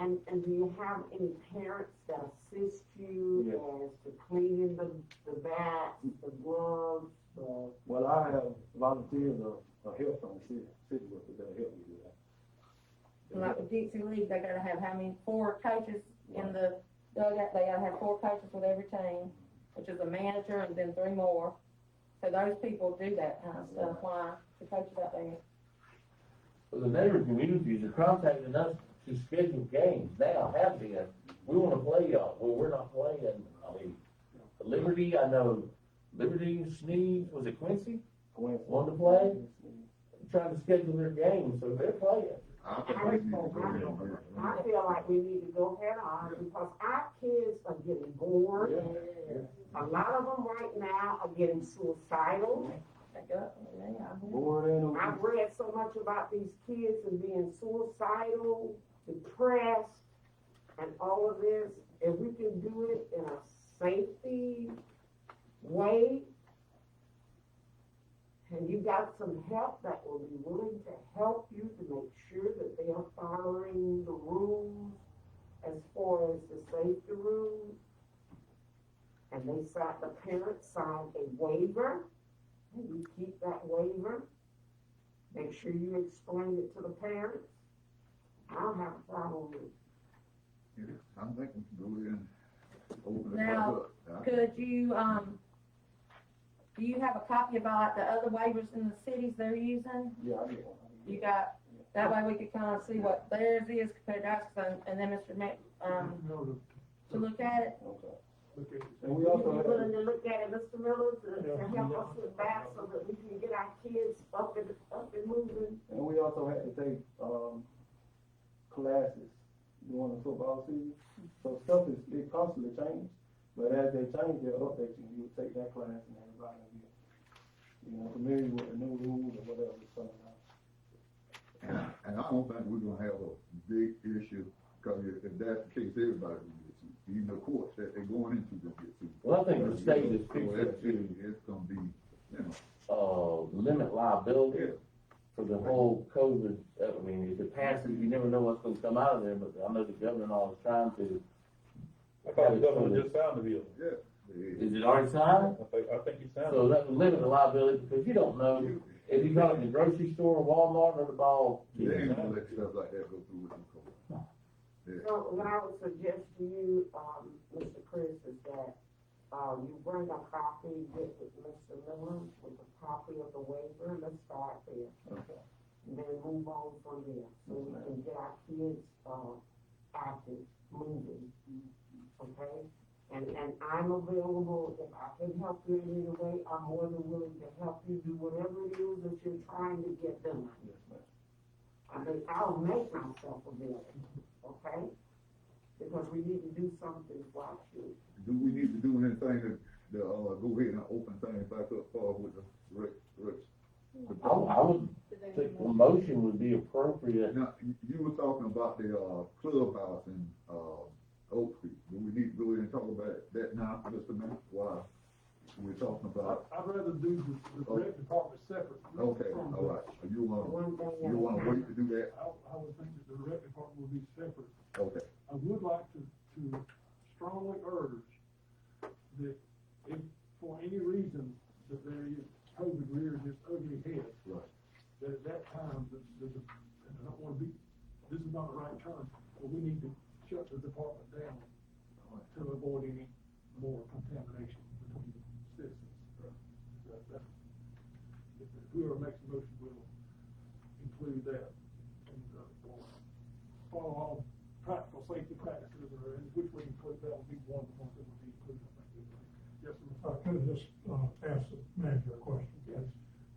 And do you have any parents that assist you Yes. as to cleaning the bats, the gloves, the? Well, I have volunteers of help from the city workers that help me do that. Like with Dixie League, they gotta have how many, 4 coaches in the dugout, they gotta have 4 coaches with every team, which is a manager and then 3 more. So those people do that kind of stuff, why the coaches out there. Well, the neighbor communities are contacting us to schedule games now, have been. We wanna play y'all, well, we're not playing, I mean, Liberty, I know, Liberty, Sneed, was it Quincy? Want to play? Trying to schedule their games, so they're playing. I think we need to go ahead and do it. I feel like we need to go head on because our kids are getting bored. A lot of them right now are getting suicidal. Board ain't no I've read so much about these kids and being suicidal, depressed, and all of this. If we can do it in a safety way, And you got some help that will be willing to help you to make sure that they are following the rules as far as the safety rules. And the parents sign a waiver, and you keep that waiver. Make sure you explain it to the parents. I don't have a problem with it. Yeah, I think we can go in, open it Now, up. Could you, do you have a copy of like the other waivers in the cities they're using? Yeah, I get one. You got, that way we could kind of see what theirs is compared to ours, and then Mr. No, to look at it. Okay. look at it. And we You also be have, willing to look at it, Mr. Miller, to help us with that so that we can get our kids up and moving? and we also had to take, classes during the football season. So stuff it constantly changes, but as they change, they'll update you, you would take that class and everybody will get, familiar with the new rules or whatever it's coming out. And I don't think we're gonna have a big issue, cause if that's the case, everybody will get sued. Even the courts that they're going into will get sued. Well, I think the state is So fixing it's- to, It's gonna be, you know, limit liability yeah. for the whole COVID. I mean, if it passes, you never know what's gonna come out of there, but I know the governor and all is trying to. I thought the governor just signed the bill. Yeah. Is it already signed? I think he signed So it. that would limit the liability, because you don't know, if you go to the grocery store, Walmart, or the ball. They ain't gonna let stuff like that go through with them courts. Yeah. So what I would suggest to you, Mr. Chris, is that, you bring a copy with Mr. Miller, with a copy of the waiver, and let's start there. Okay. And then move on from there, so we can get our kids, active, moving, okay? And I'm available, if I can help you in any way, I'm more than willing to help you do whatever it is that you're trying to get done. Yes, ma'am. I mean, I'll make myself available, okay? Because we need to do something for our kids. Do we need to do anything to go ahead and open things back up with the Rex? I would think a motion would be appropriate. Now, you were talking about the, clubhouse in, Oak Street. Do we need to go ahead and talk about that now, Mr. Mayor? Why? We're talking about, I'd rather do the rec department separate. okay, from all right. You wanna One thing at a wait time. to do that? I would think that the rec department would be separate. Okay. I would like to strongly urge that if for any reason that there is COVID rears its ugly head, Right. that at that time, and I don't wanna be, this is not the right term, but we need to shut the department down to avoid any more contamination between the citizens. If whoever makes the motion will include that, and, follow all practical safety practices, or in which we include, that would be one of the ones that would be included, I think. Yes, sir. Could I just, ask the manager a question, please?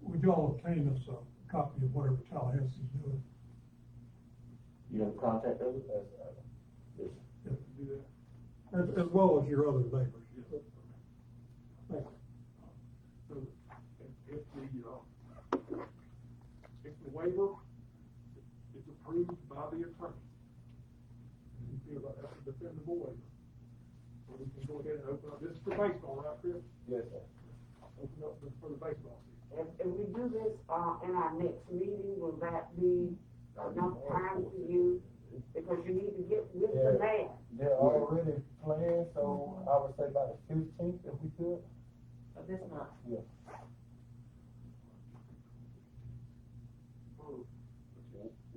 Would y'all obtain us a copy of whatever Tallahassee's doing? You have contact us? Yes. Do that. As well as your other neighbors? Yes. Thank you. So, if the waiver is approved by the attorney, and you feel like that's a defendable waiver, so we can go ahead and open up, this is for baseball, right, Chris? Yes, sir. Open up for the baseball season. If we do this, in our next meeting, will that be enough time for you? Because you need to get with the man. They're already planned, so I would say about the 15th if we could. Of this month. Yeah.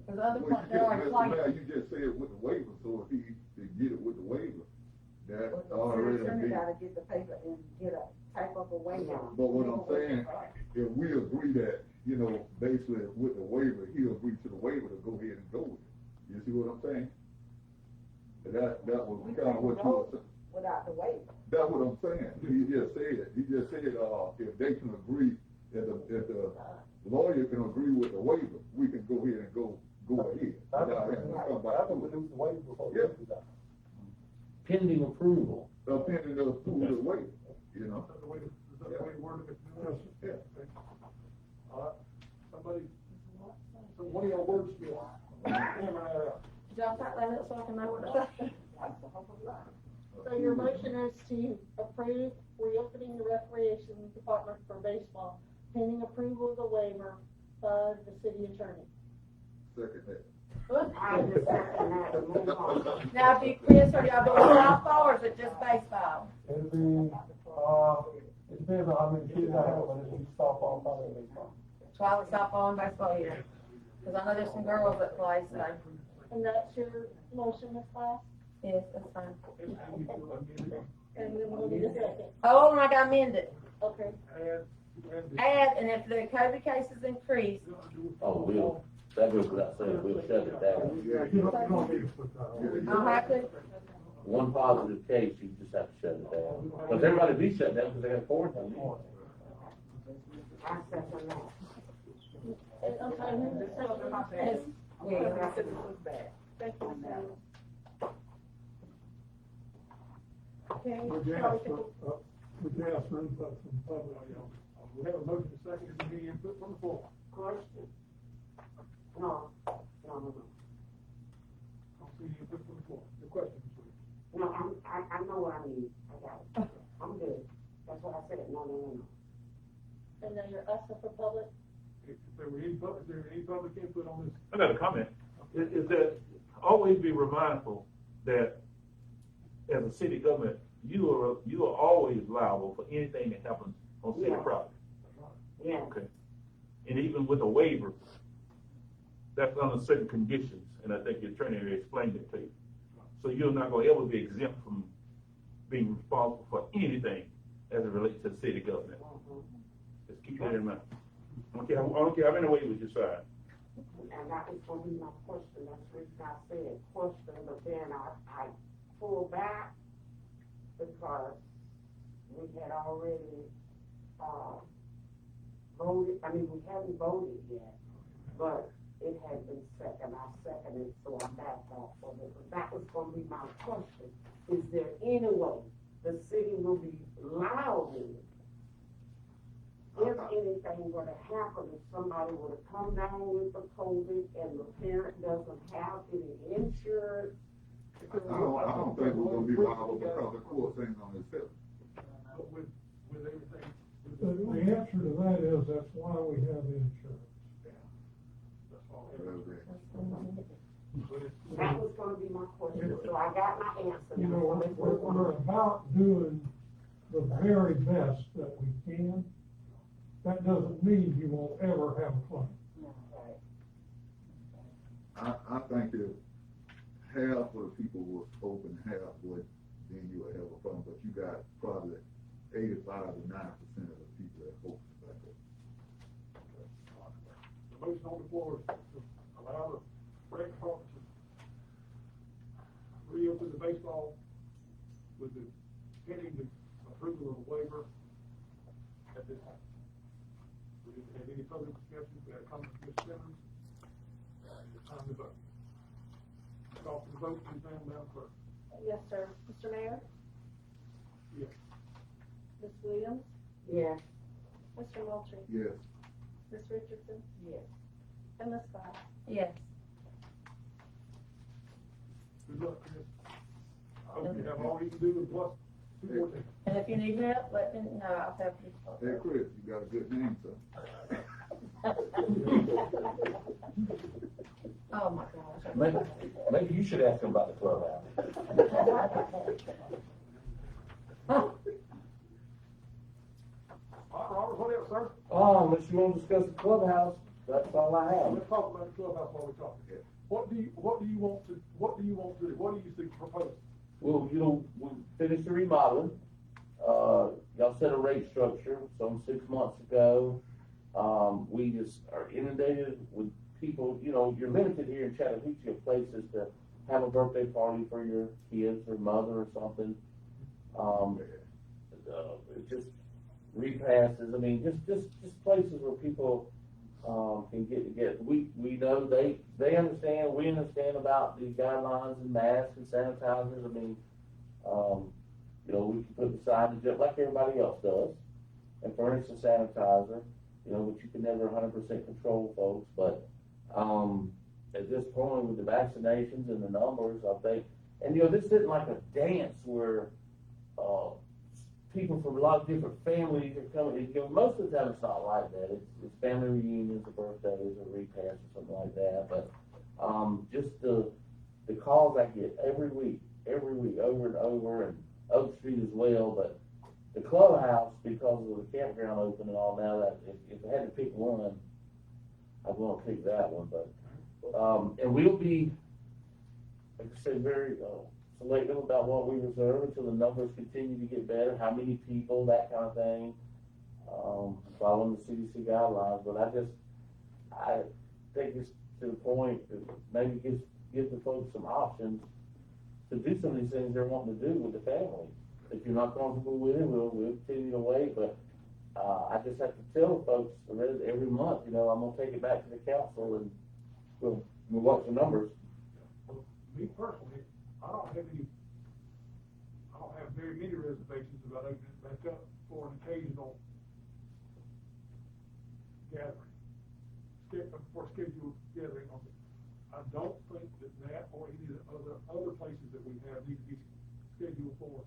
Cause other Well, part, they're already Mr. playing. Mayor, you just said with the waiver, so if he get it with the waiver, that But the already attorney be. gotta get the paper and get a type of a waiver. But what I'm saying, if we agree that, basically with the waiver, he agreed to the waiver to go ahead and go with it. You see what I'm saying? That was We kind of what you were saying. Without the waiver. That's what I'm saying. He just said, if they can agree, if the lawyer can agree with the waiver, we can go ahead and go ahead. Without having to come back. produce the waiver before Yeah. do that. Pending approval. Opinion of who the waiver, Is that the way, to word it? Yeah. Okay. All right, somebody, so one of your words, hammer that out. Y'all type that up so I can know what to say. So your motion is to approve reopening the recreation department for baseball pending approval of the waiver by the city attorney. Second that. I just second that and move on. Now, if you, Chris, are y'all doing softball or is it just baseball? It'll be, it depends on how many kids I have, but it'll be softball, probably baseball. Twilight softball and baseball here. Cause I know there's some girls that play, so, And that's your motion, Ms. Glass? yes, that's fine. And then we'll need a second. Hold on, I gotta amend it. Okay. Add, and if the COVID cases increase, Oh, that goes without saying, we'll shut it down. Yeah, You don't need to put that on. I'll have to, One positive case, you just have to shut it down. Because everybody be shut down because they got quarantine. I second that. And I'm sorry, who's the second? it's, yeah, Thank you, Ms. Glass. Okay. Would you ask for, input from the public? We have a motion to second, is there any input from the floor? Question? No. Don't see any input from the floor. The question, please. No, I know what I need. I got it. I'm good. That's what I said. No. And then you're asking for public? If there were any public input on this, I got a comment. Is that always be mindful that as a city government, you are always liable for anything that happens on city Yeah. property. Yeah. Okay. And even with a waiver, that's under certain conditions, and I think the attorney explained it to you. So you're not gonna ever be exempt from being responsible for anything as it relates to city government. Just keep that in mind. I don't care how many waivers you sign. And that was gonna be my question. That's the reason I said question, but then I pulled back because we had already, voted, we hadn't voted yet, but it had been second, I seconded, so I'm back off of it. But that was gonna be my question. Is there any way the city will be liable if anything were to happen, if somebody were to come down with the COVID and the parent doesn't have any insurance? I don't think we're gonna be liable because the court thing on itself. but with everything. The answer to that is, that's why we have insurance. That's all. That was gonna be my question, so I got my answer You now, know, so let's move we're on. about doing the very best that we can. That doesn't mean you won't ever have a claim. I think if half of the people were open, half would, then you would have a problem, but you got probably 85 to 90% of the people that open back up. The motion on the floor is to allow the rec department to reopen the baseball with the pending the approval of a waiver at this time. We didn't have any further discussion, we had a comment from Ms. Simmons. It's time to vote. Call for the vote, please, Madam Clerk. Yes, sir. Mr. Mayor? Yes. Ms. Williams? Yes. Mr. Moultrie? Yes. Ms. Richardson? Yes. And Ms. Glass? yes. Good luck, Chris. I hope you have all you can do with plus 214. And if you need help, let me know, I'll help you. Hey, Chris, you got a good name, sir. Oh, my gosh. Maybe you should ask him about the clubhouse. All right, Robert, what else, sir? Unless you want to discuss the clubhouse, that's all I have. Let's talk about the clubhouse while we're talking. What do you want to do? What do you think proposed? Well, we finished the remodeling. Y'all set a rate structure some 6 months ago. We just are inundated with people, you're limited here in Chattahoochee of places to have a birthday party for your kids or mother or something. Just repasses, just places where people, can get together. We know they understand, we understand about the guidelines and masks and sanitizers. We can put the signage up like everybody else does and furnish the sanitizer, but you can never 100% control folks. But, at this point with the vaccinations and the numbers, I think, and this isn't like a dance where, people from a lot of different families are coming, most of the time it's not like that, it's family reunions or birthdays or repasts or something like that, but, just the calls I get every week, over and over, and Oak Street as well, but the clubhouse, because of the campground open and all now, that if I had to pick one, I'd want to pick that one, but, and we'll be, like I said, very, selective about what we reserve until the numbers continue to get better, how many people, that kind of thing, following the CDC guidelines, but I think it's to the point that maybe give the folks some options to do some of these things they're wanting to do with the family. If you're not comfortable with it, we'll continue to wait, but, I just have to tell folks every month, I'm gonna take it back to the council and we'll watch the numbers. Me personally, I don't have very many reservations about opening it back up for an occasional gathering, for scheduled gathering on it. I don't think that or any of the other places that we have need to be scheduled for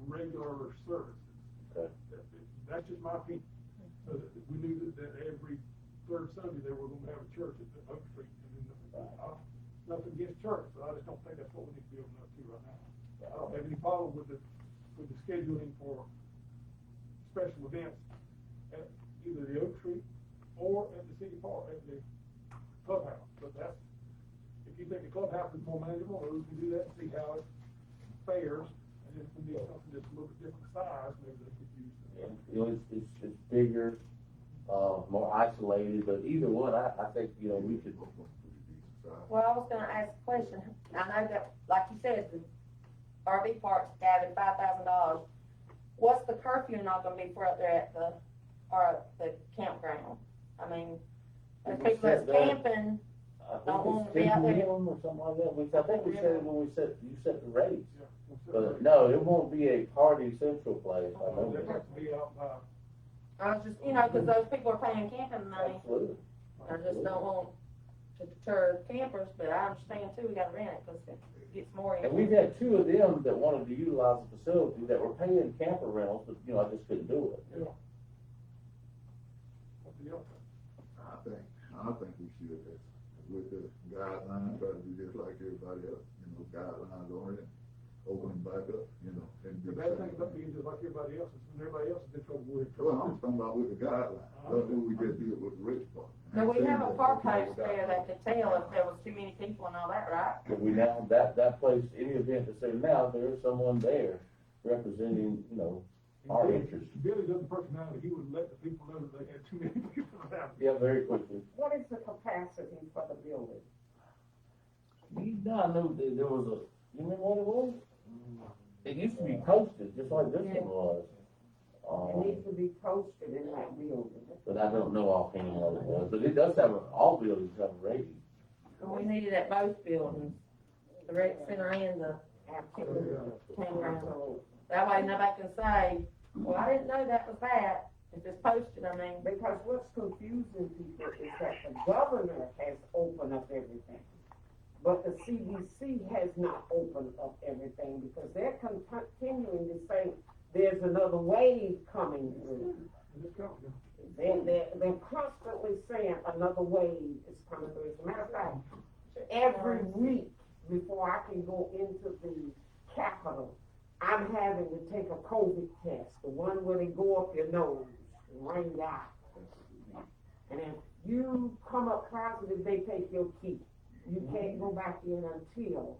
regular services. Okay. That's just my opinion. So that we knew that every third Sunday they were gonna have a church at the Oak Street. And then, nothing against church, but I just don't think that's what we need to be opening up to right now. I don't have any problem with the scheduling for special events at either the Oak Street or at the city park, at the clubhouse. But that's, if you think the clubhouse is more manageable, we can do that and see how it fares. And if we need something that's a little bit different size, maybe they could use it. It's bigger, more isolated, but either one, I think, we could. Well, I was gonna ask a question. I know that, like you said, the RV park's gathered $5,000. What's the curfew not gonna be for out there at the campground? I mean, there's people that's camping, don't wanna be out there. Or something like that, I think we said it when you set the rates. Yeah. But no, it won't be a party central place, I know They that. have to be out by. I was just, cause those people are paying camping money. Absolutely. I just don't want to deter campers, but I understand too, we gotta rent it, cause it gets more. And we've had two of them that wanted to utilize the facility that were paying camper rentals, but, I just couldn't do it. Yeah. What the other? I think we should, with the guidelines, try to do just like everybody else, guidelines on it, open them back up, and The do bad the thing same about thing. being just like everybody else is when everybody else is in trouble with it. Well, I'm talking about with the guidelines, that's what we just did with the rich part. So we have a park post there that could tell if there was too many people and all that, right? But we now, that place, any event that's there now, there's someone there representing, our interests. Billy doesn't personality, he would let the people know that they had too many people around. Yeah, very quickly. What is the capacity for the building? I know that there was you remember what it was? It used to be posted, just like this one was. It needs to be posted in that building. But I don't know offhand what it was, but it does have, all buildings have a rating. And we need it at both buildings, the rec center and the campground. That way nobody can say, well, I didn't know that was that, if it's posted, I mean. Because what's confusing people is that the governor has opened up everything, but the CDC has not opened up everything because they're continuing to say there's another wave coming through. They're constantly saying another wave is coming through. As a matter of fact, every week before I can go into the Capitol, I'm having to take a COVID test, the one where they go up your nose and rain out. And if you come up positive, they take your key. You can't go back in until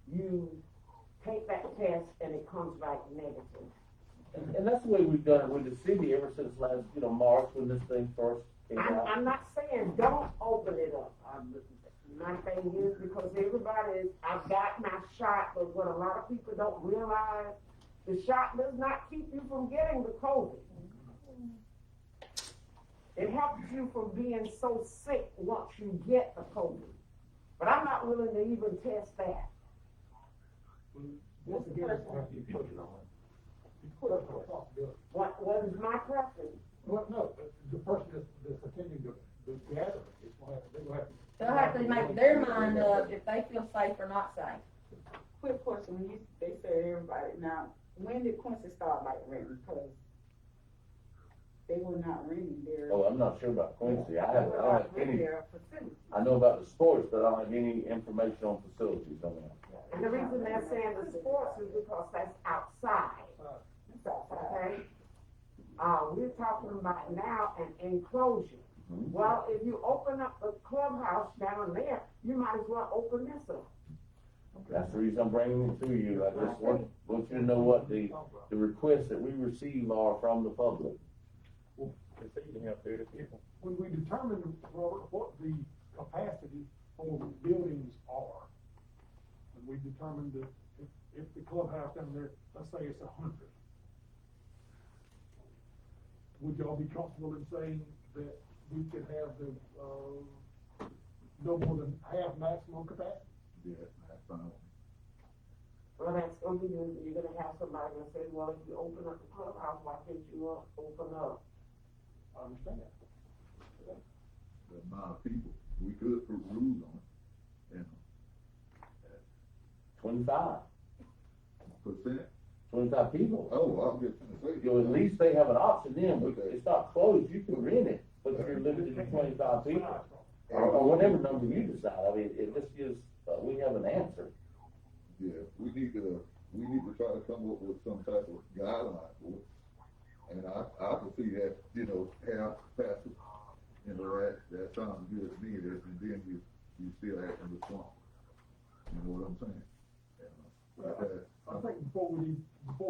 you take that test and it comes back negative. And that's the way we've done it with the city ever since last, March when this thing first came out. I'm not saying don't open it up. My thing is because I've got my shot, but what a lot of people don't realize, the shot does not keep you from getting the COVID. It helps you from being so sick once you get the COVID. But I'm not willing to even test that. Once again, it's like you put it on. You put up a possibility. What is my preference? Well, no, the person that's attending the gathering, is gonna have, they're gonna have to. They'll have to make their mind up if they feel safe or not safe. Quick question, they said everybody, now, when did Quincy start like renting? Cause they were not renting their. Oh, I'm not sure about Quincy, I They don't were have not renting any, their facility. I know about the sports, but I don't have any information on facilities on that. And the reason they're saying the sports is because that's outside, It's outside. okay? We're talking about now an enclosure. Mhm. Well, if you open up a clubhouse down there, you might as well open this up. That's the reason I'm bringing it to you, I just want you to know what the requests that we receive are from the public. They say you can have 30 people. When we determine, Robert, what the capacity for the buildings are, and we determine that if the clubhouse down there, let's say it's 100, would y'all be comfortable in saying that we could have the, no more than half maximum capacity? Yeah, that's fine. Well, that's gonna be, you're gonna have somebody that says, well, if you open up the clubhouse, why can't you open up? I understand that. The amount of people, we could put rules on it, you know. 25 Percent? 25 people. Oh, I was just gonna say. You know, at least they have an option then, but Okay. it's not closed, you can rent it, but you're limited to 25 people. Or whatever number you decide, I mean, it just gives, we have an answer. Yeah, we need to try to come up with some type of guideline for it. And I can see that, you know, half capacity, you know, that sounds good to me, and then you still have to respond. You know what I'm saying? I think before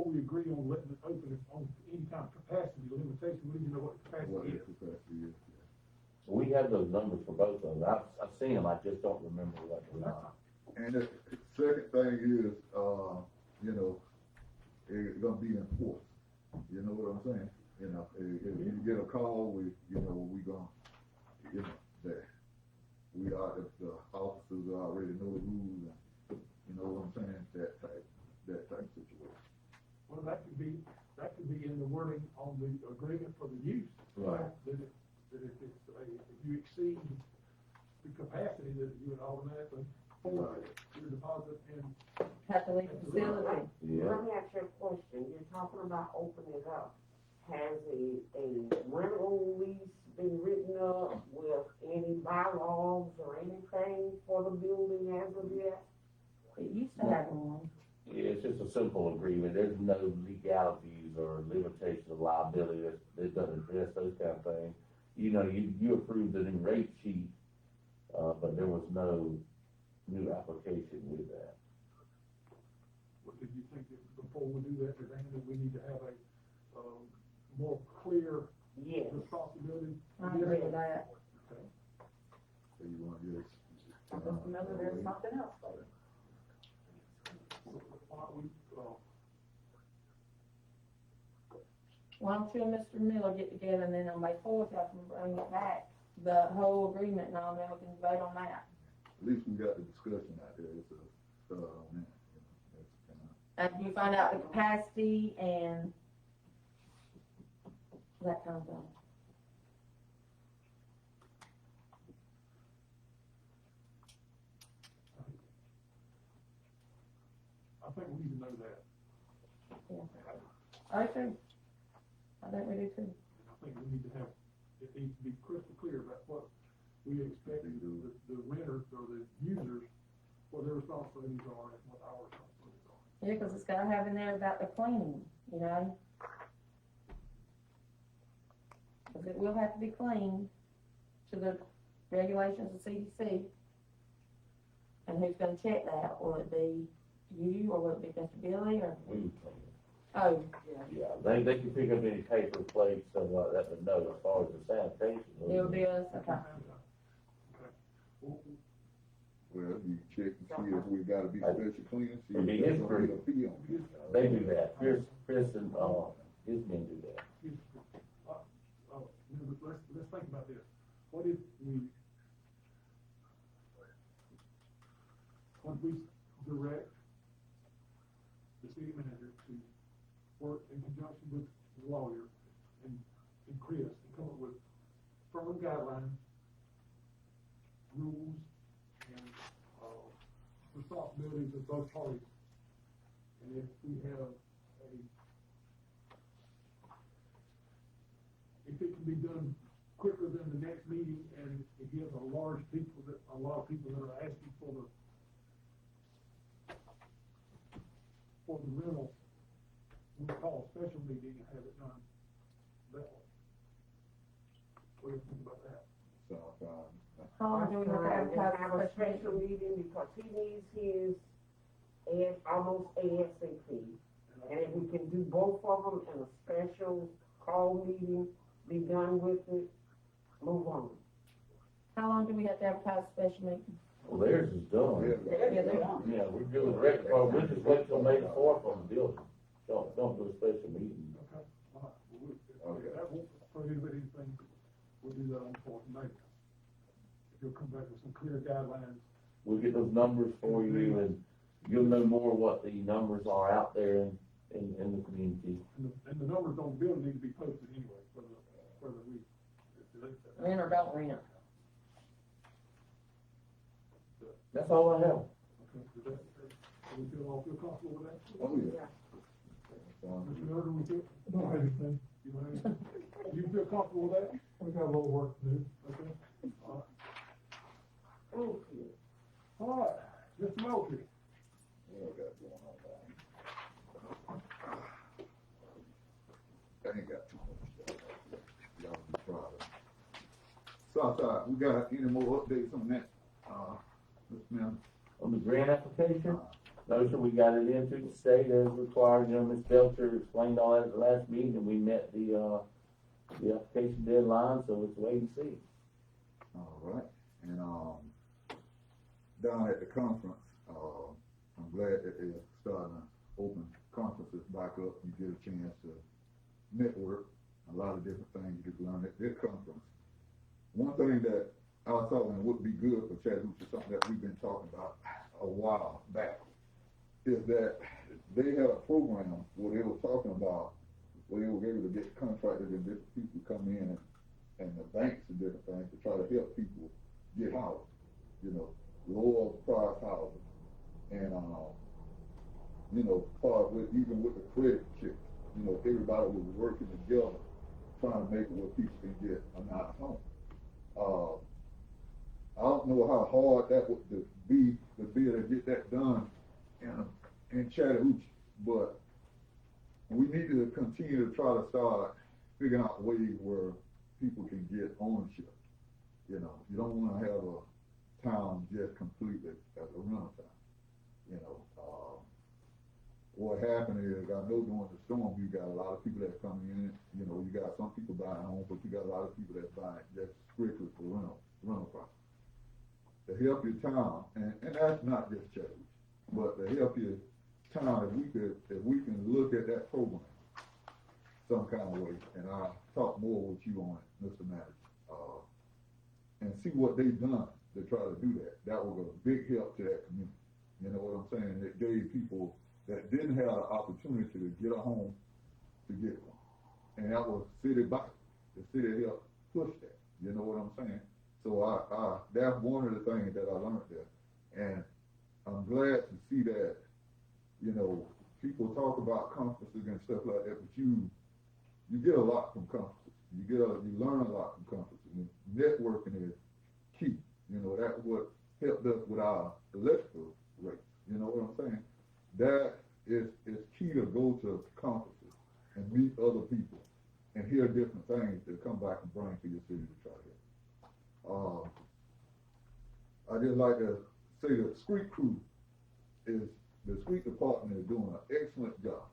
we agree on letting it open on any kind of capacity limitation, we need to know what the What capacity is is. capacity is, yeah. We have those numbers for both of them, I've seen them, I just don't remember what they are. And the second thing is, you know, it's gonna be enforced. You know what I'm saying? You know, if you get a call, we gonna, you know, that the officers already know the rules, and, you know what I'm saying? That type situation. Well, that could be in the wording on the agreement for the use. Right. That if you exceed the capacity, that you would automatically forfeit your deposit and. Have to leave the facility. Yeah, Let me ask you a question, you're talking about opening it up. Has a rental lease been written up with any bylaws or anything for the building as of yet? It used to have one. yeah, it's just a simple agreement, there's no legalities or limitation of liability, that doesn't address those kind of things. You know, you approved the new rate sheet, but there was no new application with that. What did you think that before we do that, that we need to have a, more clear Yes. responsibility? I agree with that. So you want to just. I just remember there's something else, like, Why don't we, Why don't you and Mr. Miller get together and then on May 4th, y'all can bring it back, the whole agreement and all, then we can vote on that. At least we got the discussion out there, it's a start on that, you know, that's kind of. After you find out the capacity and that kind of thing. I think we need to know that. I agree. I think we do too. I think we need to have, it needs to be crystal clear about what we expect the renters or the users, what their responsibilities are and what our responsibilities are. Yeah, 'cause it's gotta have in there about the cleaning, you know? 'Cause it will have to be cleaned to the regulations of CDC. And who's gonna check that? Will it be you or will it be Mr. Billy or? Oh, Yeah, they can pick up any paper plates, stuff like that, but no, as far as the sanitation. it'll be us, okay. Well, Well, you check and see if we gotta be special cleaning, see It'd be if there's his gonna be a group. fee on it. They do that, Chris and, his men do that. let's think about this. What if we direct the city manager to work in conjunction with the lawyer and Chris and come up with firm guidelines, rules, and, responsibilities of both parties. And if we have if it can be done quicker than the next meeting, and it gives a lot of people that are asking for the rental, we call a special meeting and have it done that way. What do you think about that? So, How long do we have to advertise Have for a special special meeting because he needs his almost ASAP. And if we can do both of them in a special call meeting, be done with it, move on. How long do we have to advertise special meeting? Well, theirs is done. Yeah, we're doing rec, well, we'll just wait till May the 4th on the building. Don't do a special meeting. Okay, all right, well, that won't prohibit anything, we'll do that on the 4th of May. If you'll come back with some clear guidelines. We'll get those numbers for you, and you'll know more what the numbers are out there in the community. And the numbers on the building need to be posted anyway, for the week. Rent or don't rent? That's all I have. Okay, do we feel comfortable with that? oh, yeah. Mr. Murder, we feel, Don't have anything. you know, you feel comfortable with that? We got a little work to do. Okay, all right. Thank you. All right, Mr. Melky. What I got going on now? I ain't got too much stuff. Y'all be proud of me. Southside, we got any more updates on that, Mr. Miller? On the grant application, no, sir, we got it into the state as required. You know, Ms. Belcher explained all that at the last meeting, and we met the application deadline, so it's wait and see. All right, and, down at the conference, I'm glad that they're starting to open conferences back up. You get a chance to network, a lot of different things you can learn at this conference. One thing that I thought would be good for Chattanooga, something that we've been talking about a while back, is that they had a program where they were talking about where they were able to get contractors and different people to come in and the banks and different things to try to help people get housed, you know, lower price houses. And, you know, part with, even with the credit checks, you know, everybody was working together trying to make it where people can get a nice home. I don't know how hard that would be to get that done in Chattahoochee, but we need to continue to try to start figuring out ways where people can get ownership. You know, you don't want to have a town just completely as a rental town. You know, what happened is, I know during the storm, you got a lot of people that come in, you know, you got some people buying homes, but you got a lot of people that buy just strictly for rental property. To help your town, and that's not just Chattanooga, but to help your town, if we can look at that program some kind of way, and I'll talk more with you on it, Mr. Manager, and see what they've done to try to do that. That was a big help to that community. You know what I'm saying? It gave people that didn't have the opportunity to get a home to get one. And that was city by the city helped push that. You know what I'm saying? So that's one of the things that I learned there. And I'm glad to see that, you know, people talk about conferences and stuff like that, but you get a lot from conferences. You learn a lot from conferences. And networking is key. You know, that's what helped us with our electrical rates. You know what I'm saying? That is key to go to conferences and meet other people and hear different things that come back and bring to your city to try to help. I just like to say that the street department is doing an excellent job.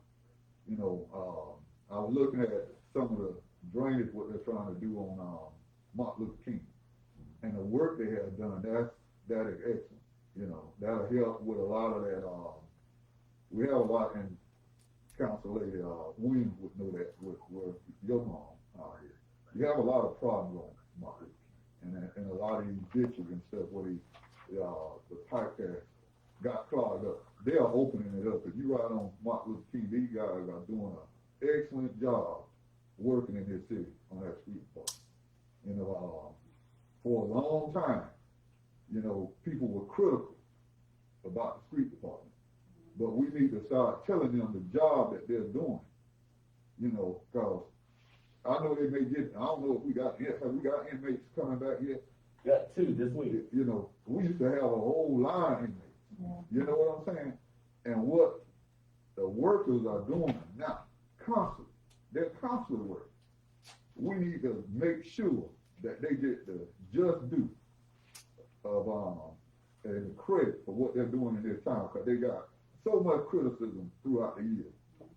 You know, I was looking at some of the drainage, what they're trying to do on Martin Luther King, and the work they have done. That is excellent. You know, that'll help with a lot of that. We have a lot, and Council Lady Williams would know that with your mom out here. You have a lot of problems on Martin Luther King, and a lot of these ditches and stuff where the pipe there got clogged up. They are opening it up. If you ride on Martin Luther King, these guys are doing an excellent job working in this city on that street part. You know, for a long time, you know, people were critical about the street department but we need to start telling them the job that they're doing. You know, cause I know they may get, I don't know if have we got inmates coming back yet? Got 2 this week. You know, we used to have a whole line of inmates. You know what I'm saying? And what the workers are doing now, constantly, they're constantly working. We need to make sure that they get the just due of and the credit for what they're doing in their time, because they got so much criticism throughout the years.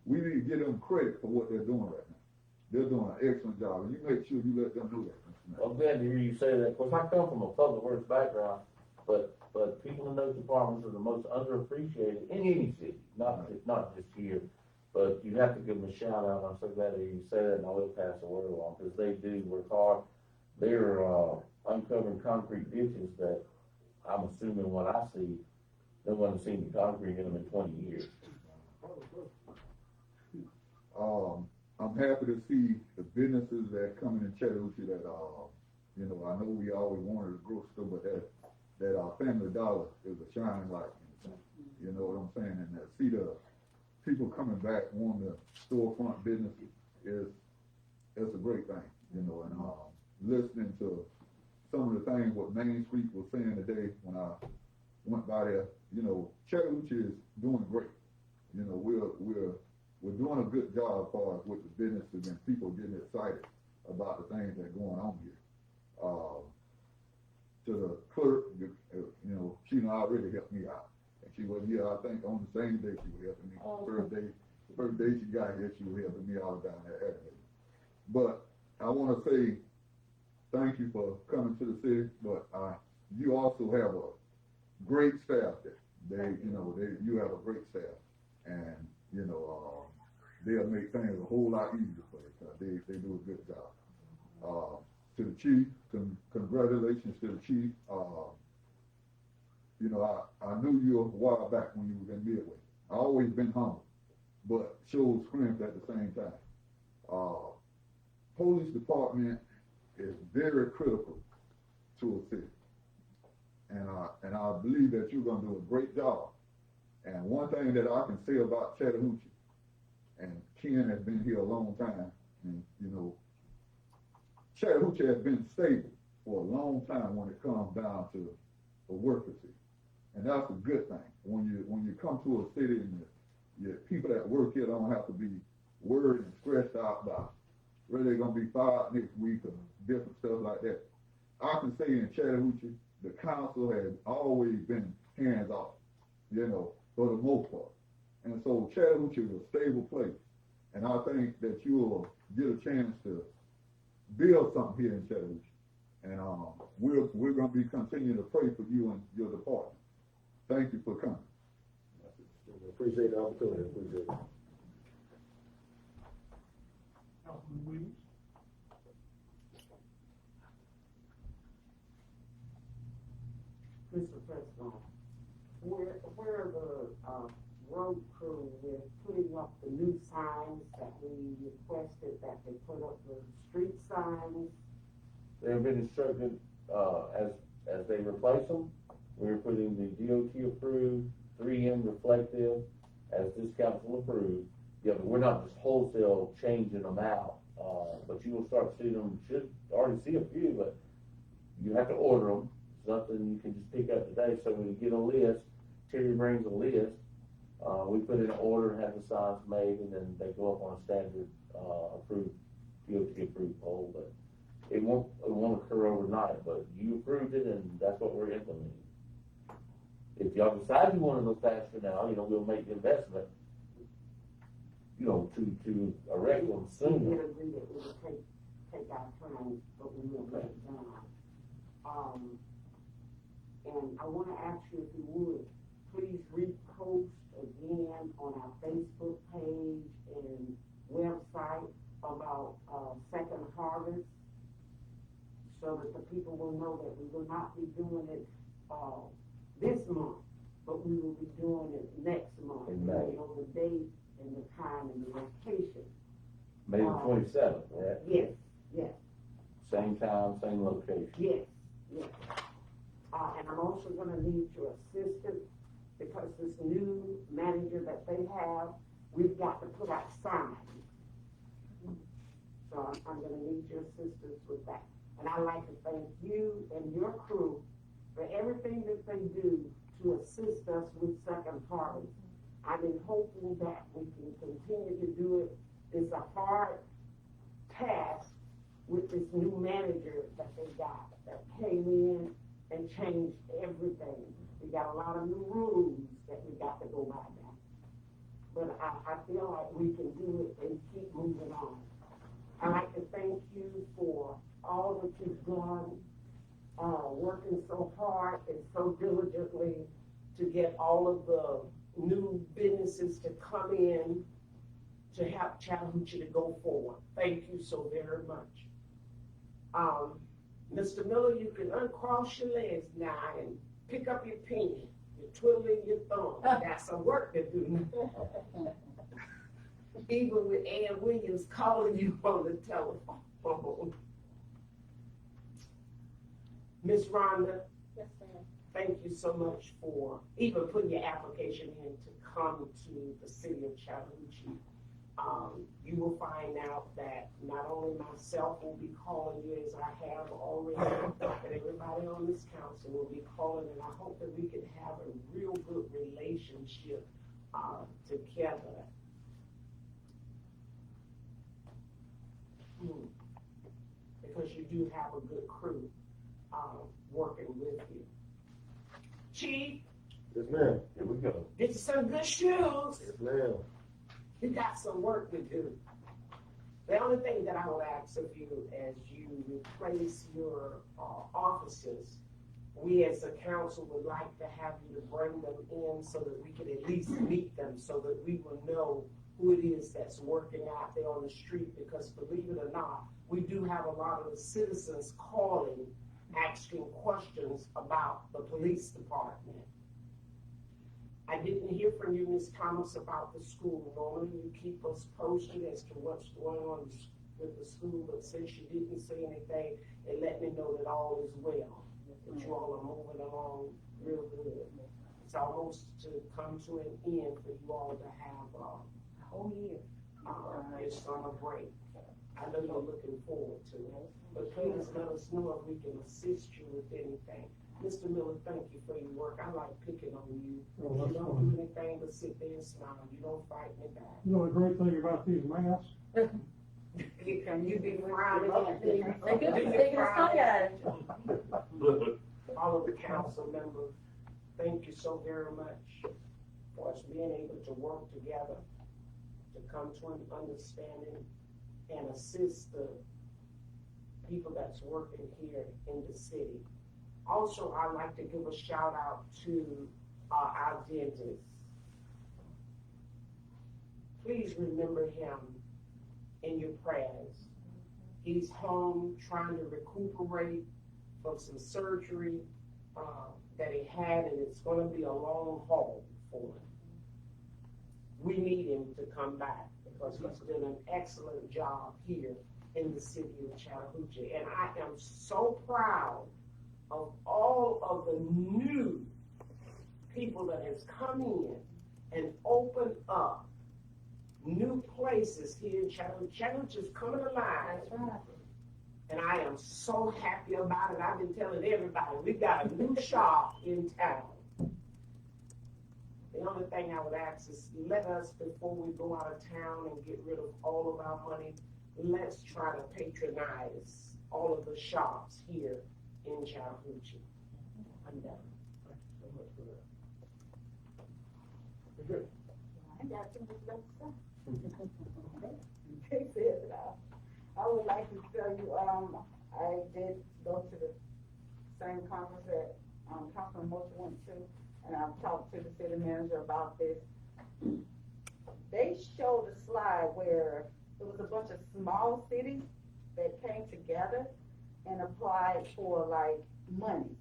We need to give them credit for what they're doing right now. They're doing an excellent job, and you make sure you let them know that. I'm glad to hear you say that. Of course, I come from a public works background, but people in those departments are the most underappreciated in any city, not just here. But you have to give them a shout out. I'm so glad that you say that, and I will pass the word along, because they do work hard. They're uncovering concrete ditches that I'm assuming what I see, no one has seen the concrete in them in 20 years. I'm happy to see the businesses that come in Chattahoochee that, you know, I know we always wanted a grocery store, but that our Family Dollar is a shining light. You know what I'm saying? And to see the people coming back wanting the storefront business it's a great thing, you know, and listening to some of the things what Main Street was saying today when I went by there, you know, Chattahoochee is doing great. You know, we're doing a good job as far as with the businesses and people getting excited about the things that are going on here. To the clerk, you know, she already helped me out. And she was here, I think, on the same day she was helping me. The first day she got here, she was helping me all down there. But I want to say thank you for coming to the city, but you also have a great staff there. You have a great staff. And, you know, they'll make things a whole lot easier for you. They do a good job. To the chief, congratulations to the chief. You know, I knew you a while back when you were in Midway. I always been humble, but showed strength at the same time. Police department is very critical to a city. And I believe that you're gonna do a great job. And one thing that I can say about Chattahoochee, and Ken has been here a long time, and you know, Chattahoochee has been stable for a long time when it comes down to a worker city. And that's a good thing. When you come to a city and the people that work here don't have to be worried and stressed out about whether they're gonna be fired next week or different stuff like that. I can say in Chattahoochee, the council has always been hands off, you know, for the most part. And so Chattahoochee is a stable place. And I think that you'll get a chance to build something here in Chattahoochee. And we're going to be continuing to pray for you and your department. Thank you for coming. Appreciate the opportunity. Appreciate it. Councilman Williams? Mr. President, where the road crew is putting up the new signs that we requested that they put up the street signs? They've been instructed, as they replace them, we're putting the DOT approved 3M reflective as this council approved. Yeah, but we're not just wholesale changing them out, but you will start seeing them, should already see a few, but you have to order them. It's nothing you can just pick up today. So when you get a list, Terry brings a list, we put in an order, have the signs made, and then they go up on a standard, approved, DOT approved pole, but it won't occur overnight, but you approved it and that's what we're implementing. If y'all decide you want to go faster now, you know, we'll make the investment, you know, to erect them We sooner. did agree that it would take our time, but we will get it done. And I want to ask you if you would, please repost again on our Facebook page and website about Second Harvest, so that the people will know that we will not be doing it this month, but we will be doing it next month. In May. We know the date and the time and the location. May the 27th, right? Yes, yes. Same time, same location. Yes, yes. And I'm also gonna need your assistance because this new manager manager that they have, we've got to put out signs. So I'm gonna need your assistance with that. And I'd like to thank you and your crew for everything that they do to assist us with second harvest. I've been hoping that we can continue to do it. It's a hard task with this new manager that they got, that came in and changed everything. We got a lot of new rules that we got to go by now. But I feel like we can do it and keep moving on. I'd like to thank you for all that you've done, working so hard and so diligently to get all of the new businesses to come in to help Chattahoochee to go forward. Thank you so very much. Mr. Miller, you can uncross your legs now and pick up your pen. You're twiddling your thumb. That's some work to do. Even with Ann Williams calling you on the telephone. Miss Rhonda, Yes, ma'am. thank you so much for even putting your application in to come to the city of Chattahoochee. You will find out that not only myself will be calling you as I have already, but everybody on this council will be calling, and I hope that we can have a real good relationship together. Because you do have a good crew working with you. Chief, Yes, ma'am. Here we go. get you some good shoes. Yes, ma'am. You got some work to do. The only thing that I would ask of you as you replace your officers, we as a council would like to have you to bring them in so that we can at least meet them, so that we will know who it is that's working out there on the street, because believe it or not, we do have a lot of the citizens calling, asking questions about the police department. I didn't hear from you, Ms. Thomas, about the school. Normally you keep us posted as to what's going on with the school, but since you didn't say anything, it let me know that all is well, that you all are moving along real good. It's almost to come to an end for you all to have a whole year, your summer break. I know you're looking forward to it, but please let us know if we can assist you with anything. Mr. Miller, thank you for your work. I like picking on you. Oh, You that's don't fine. do anything but sit there and smile. You don't fight me back. You know, the great thing about these masks, You be frowning at me. They could be taking a stung at it. All of the council members, thank you so very much for us being able to work together, to come to an understanding and assist the people that's working here in the city. Also, I'd like to give a shout out to our dentist. Please remember him in your prayers. He's home trying to recuperate from some surgery that he had, and it's going to be a long haul for him. We need him to come back because he's done an excellent job here in the city of Chattahoochee. And I am so proud of all of the new people that has come in and opened up new places here in Chattahoochee. Chattahoochee is coming alive. That's right. And I am so happy about it. I've been telling everybody, we got a new shop in town. The only thing I would ask is let us, before we go out of town and get rid of all of our money, let's try to patronize all of the shops here in Chattahoochee. I'm done. Thank you so much for that. Good. I got too much left to say. They said it all. I would like to tell you, I did go to the same conference that, Councilman Moser went to, and I've talked to the city manager about this. They showed a slide where it was a bunch of small cities that came together and applied for like money.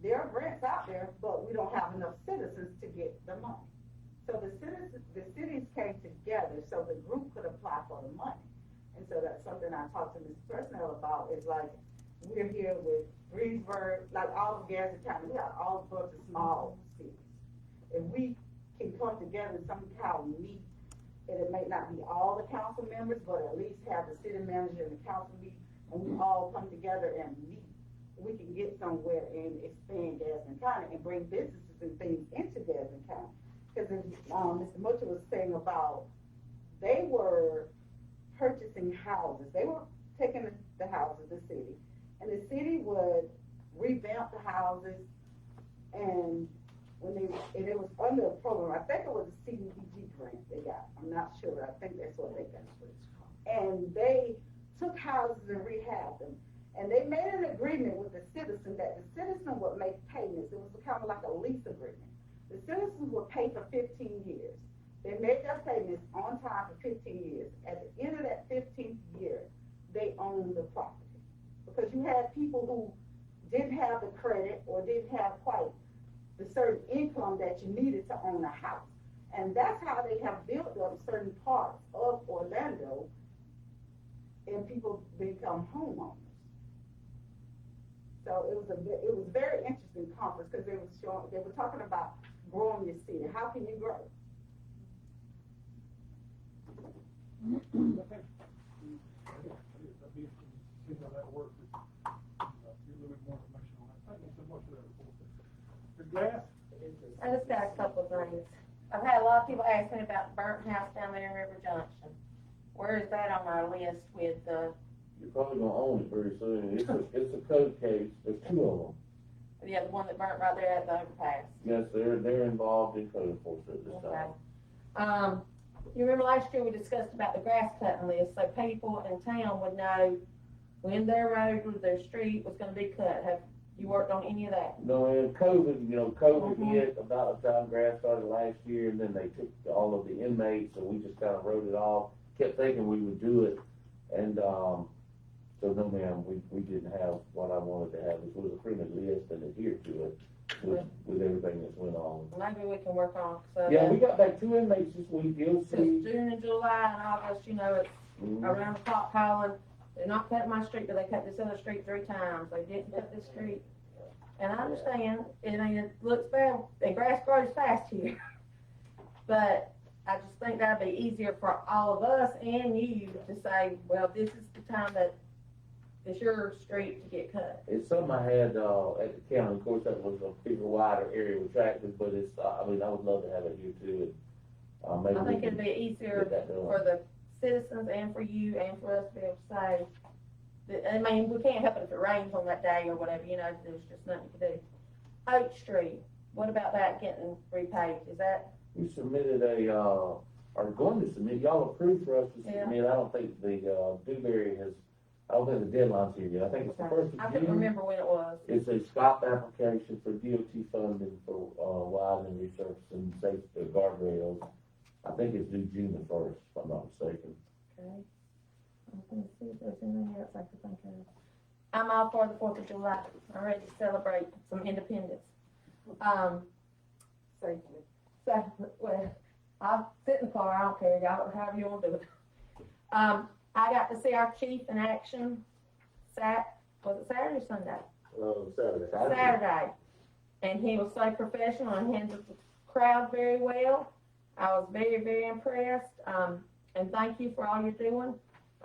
There are grants out there, but we don't have enough citizens to get the money. So the cities came together so the group could apply for the money. And so that's something I talked to Ms. Personnel about, is like, we're here with Greensburg, like all of Garrison County, we have all sorts of small cities. If we can come together and somehow meet, and it may not be all the council members, but at least have the city manager and the council meet, and we all come together and meet, we can get somewhere and expand Gadsden County and bring businesses and things into Gadsden County. Because Mr. Mitchell was saying about, they were purchasing houses, they were taking the houses, the city, and the city would revamp the houses, and and it was under a program, I think it was a CDBG grant they got, I'm not sure, I think that's what they got. And they took houses and rehabbed them, and they made an agreement with the citizen that the citizen would make payments, it was kind of like a lease agreement. The citizens would pay for 15 years. They made their payments on time for 15 years. At the end of that 15th year, they owned the property. Because you had people who didn't have the credit or didn't have quite the certain income that you needed to own a house. And that's how they have built up certain parts of Orlando, and people become homeowners. So it was a very interesting conference, because they were talking about growing your city. How can you grow? Okay. That'd be interesting to see how that works. Get a little bit more information on that. Thank you so much for that report. Mr. Glass? I just got a couple of things. I've had a lot of people ask me about the burnt house down there in River Junction. Where is that on our list with the, You're probably gonna own it very soon. It's a code case. There's two of them. the one that burnt right there at the overpass? Yes, they're involved in code enforcement at this Okay. time. You remember last year we discussed about the grass cutting list, so people in town would know when their road or their street was gonna be cut. Have you worked on any of that? No, and COVID, COVID Mhm. hit about the time grass started last year, and then they took all of the inmates, and we just kind of wrote it off. Kept thinking we would do it, and, so no ma'am, we didn't have what I wanted to have. It was a printed list and adhere to it with everything that went on. Maybe we can work on, so. Yeah, we got back 2 inmates this week, you'll Since see. June and July and August, it's Mhm. around the clock calling, they're not cutting my street, but they cut this other street 3 times, they didn't cut this street. And I understand, it looks bad, and grass grows fast here. But I just think that'd be easier for all of us and you to say, well, this is the time that it's your street to get cut. It's something I had, at the county, of course, that was a bigger, wider area with tractors, but it's, I would love to have it here too. And, maybe I we think can it'd be easier get that done. for the citizens and for you and for us to be able to say, that, I mean, we can't help it if it rains on that day or whatever, there's just nothing to do. Oak Street, what about that getting repaved? Is that, We submitted are going to submit, y'all approved for us to Yeah. submit, I don't think the, Dewberry I don't think the deadline's here yet, I think it's the first I of couldn't June. remember when it was. It's a stop application for DOT funding for, widening, resurfacing, safety, guardrails. I think it's due June the 1st, if I'm not mistaken. Okay. I'm gonna see if there's anything else I can think of. I'm all for the 4th of July. I'm ready to celebrate some independence. Safely. So, well, I'll sit in the car, I don't care, y'all, however you wanna do it. I got to see our chief in action was it Saturday or Sunday? Saturday. Saturday. And he was so professional and handled the crowd very well. I was very, very impressed. And thank you for all you're doing.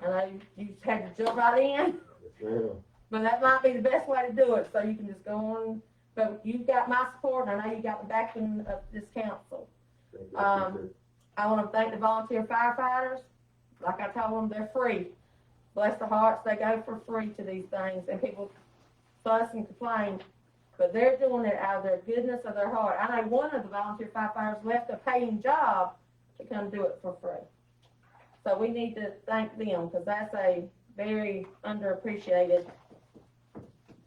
I know you just had to jump right in, Yes, ma'am. but that might be the best way to do it, so you can just go on. But you've got my support, and I know you got the backing of this council. Thank you. I appreciate it. I want to thank the volunteer firefighters. Like I told them, they're free. Bless their hearts, they go for free to these things, and people fuss and complain, but they're doing it out of their goodness of their heart. I know one of the volunteer firefighters left a paying job to come do it for free. So we need to thank them, because that's a very underappreciated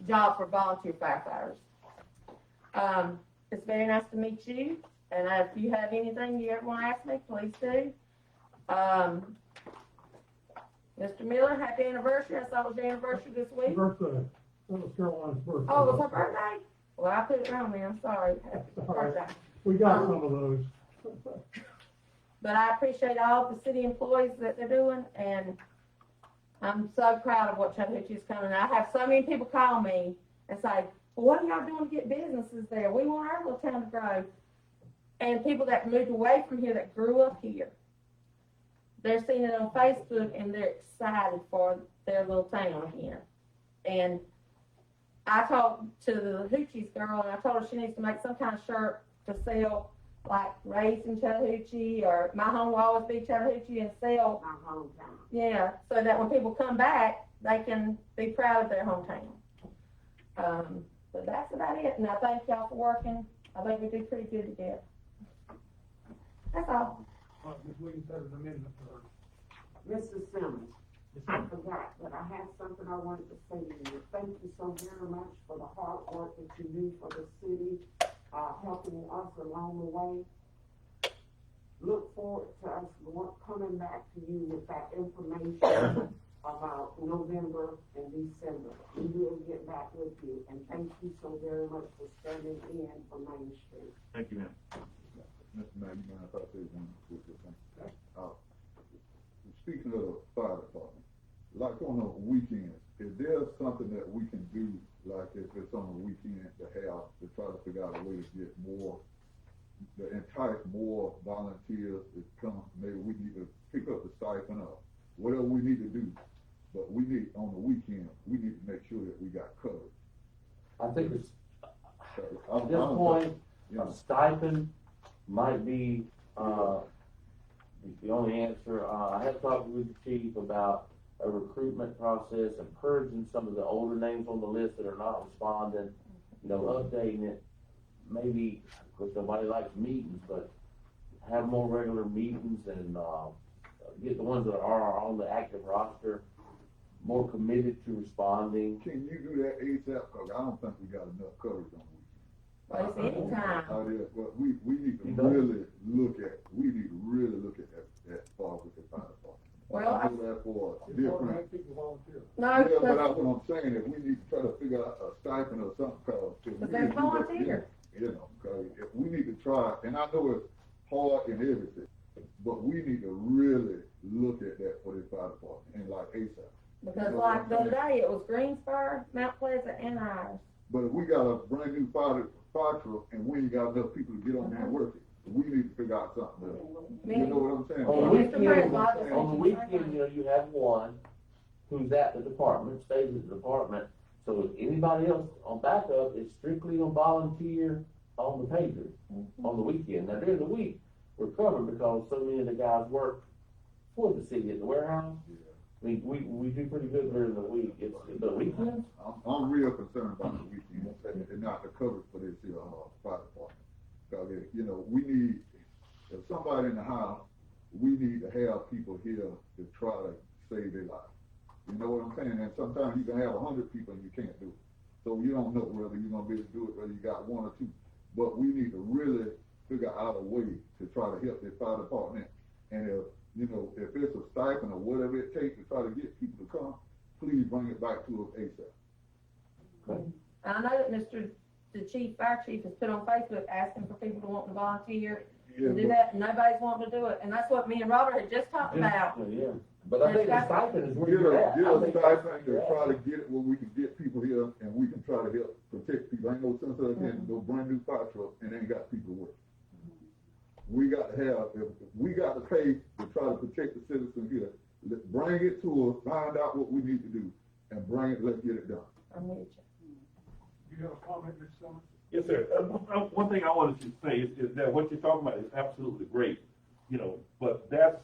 job for volunteer firefighters. It's very nice to meet you, and if you have anything you ever want to ask me, please do. Mr. Miller, happy anniversary. I saw it was your anniversary this week. Birthday, that was Caroline's birthday. Oh, it was her birthday? Well, I put it wrong there, I'm sorry. Happy All right. birthday. We got some of those. But I appreciate all the city employees that they're doing, and I'm so proud of what Chattahoochee's coming. I have so many people call me and say, well, what are y'all doing to get businesses there? We want our little town to grow. And people that moved away from here that grew up here, they're seeing it on Facebook and they're excited for their little town again. And I talked to the Hoochie's girl and I told her she needs to make some kind of shirt to sell, like Raised in Chattahoochee or My Home Will Always Be Chattahoochee, and sell, My hometown. yeah, so that when people come back, they can be proud of their hometown. But that's about it, and I thank y'all for working. I think we do pretty good together. That's all. All right, Ms. Williams has an amendment for her. Mrs. Simmons, I forgot, but I had something I wanted to say to you. Thank you so very much for the hard work that you do for the city, helping us along the way. Look forward to us coming back to you with that information about November and December. We will get back with you, and thank you so very much for standing in for Main Street. Thank you, ma'am. Mr. Mayor, you mind if I say one quick thing? Speaking of the fire department, like on the weekends, is there something that we can do, like if it's on the weekend to try to figure out a way to get more, to entice more volunteers to come? Maybe we need to pick up the stipend or whatever we need to do. But we need, on the weekend, we need to make sure that we got covered. I think it's, So, at this point, you a know, stipend might be, the only answer. I have talked with the chief about a recruitment process and purging some of the older names on the list that are not responding, you know, updating it. Maybe, because nobody likes meetings, but have more regular meetings and, get the ones that are on the active roster more committed to responding. can you do that ASAP? Cause I don't think we got enough coverage on the weekend. Well, it's anytime. But we need to You know? really look at that far with the fire department. Well, I know that for It's hard to different. have people volunteer. No, Yeah, but because that's what I'm saying, if we need to try to figure out a stipend or something, cause. they're volunteer. You know, cause if we need to try, and I know it's hard and everything, but we need to really look at that for the fire department and like ASAP. Because like the other day, it was Greensboro, Mount Pleasant, and ours. But if we got a brand new fire truck and we ain't got enough people to get on there and work it, we need to figure out something else. You know what I'm saying? On the Mr. weekend, President, on the weekend, you know, you have one who's at the department, stays at the department. So anybody else on backup is strictly on volunteer on the pager on the weekend. Now during the week, we're covered because so many of the guys work for the city at the warehouse. I mean, we do pretty good during the week. It's the weekends. I'm real concerned about the weekend and not the coverage for this here, fire department. Cause, you know, we need, if somebody in the house, we need to have people here to try to save their life. You know what I'm saying? And sometimes you can have 100 people and you can't do it. So you don't know whether you're gonna be able to do it, whether you got one or two. But we need to really figure out a way to try to help the fire department. And if, you know, if it's a stipend or whatever it takes to try to get people to come, please bring it back to us ASAP. Okay. And I know that the fire chief has put on Facebook asking for people to want to volunteer and do that, and nobody's wanting to do it. And that's what me and Robert had just talked about. Yeah, but I think the stipend is where Get you're at. a I think that's stipend where to you're try at. to get it where we can get people here and we can try to help protect people. Ain't no sense of getting no brand new fire truck and ain't got people working. We got to have, if we got to pay to try to protect the citizens here, bring it to us, find out what we need to do and bring it, let's get it done. I'm with you. You have a comment, Mr. Summers? Yes, sir. One thing I wanted to say is that what you're talking about is absolutely great, you know, but that's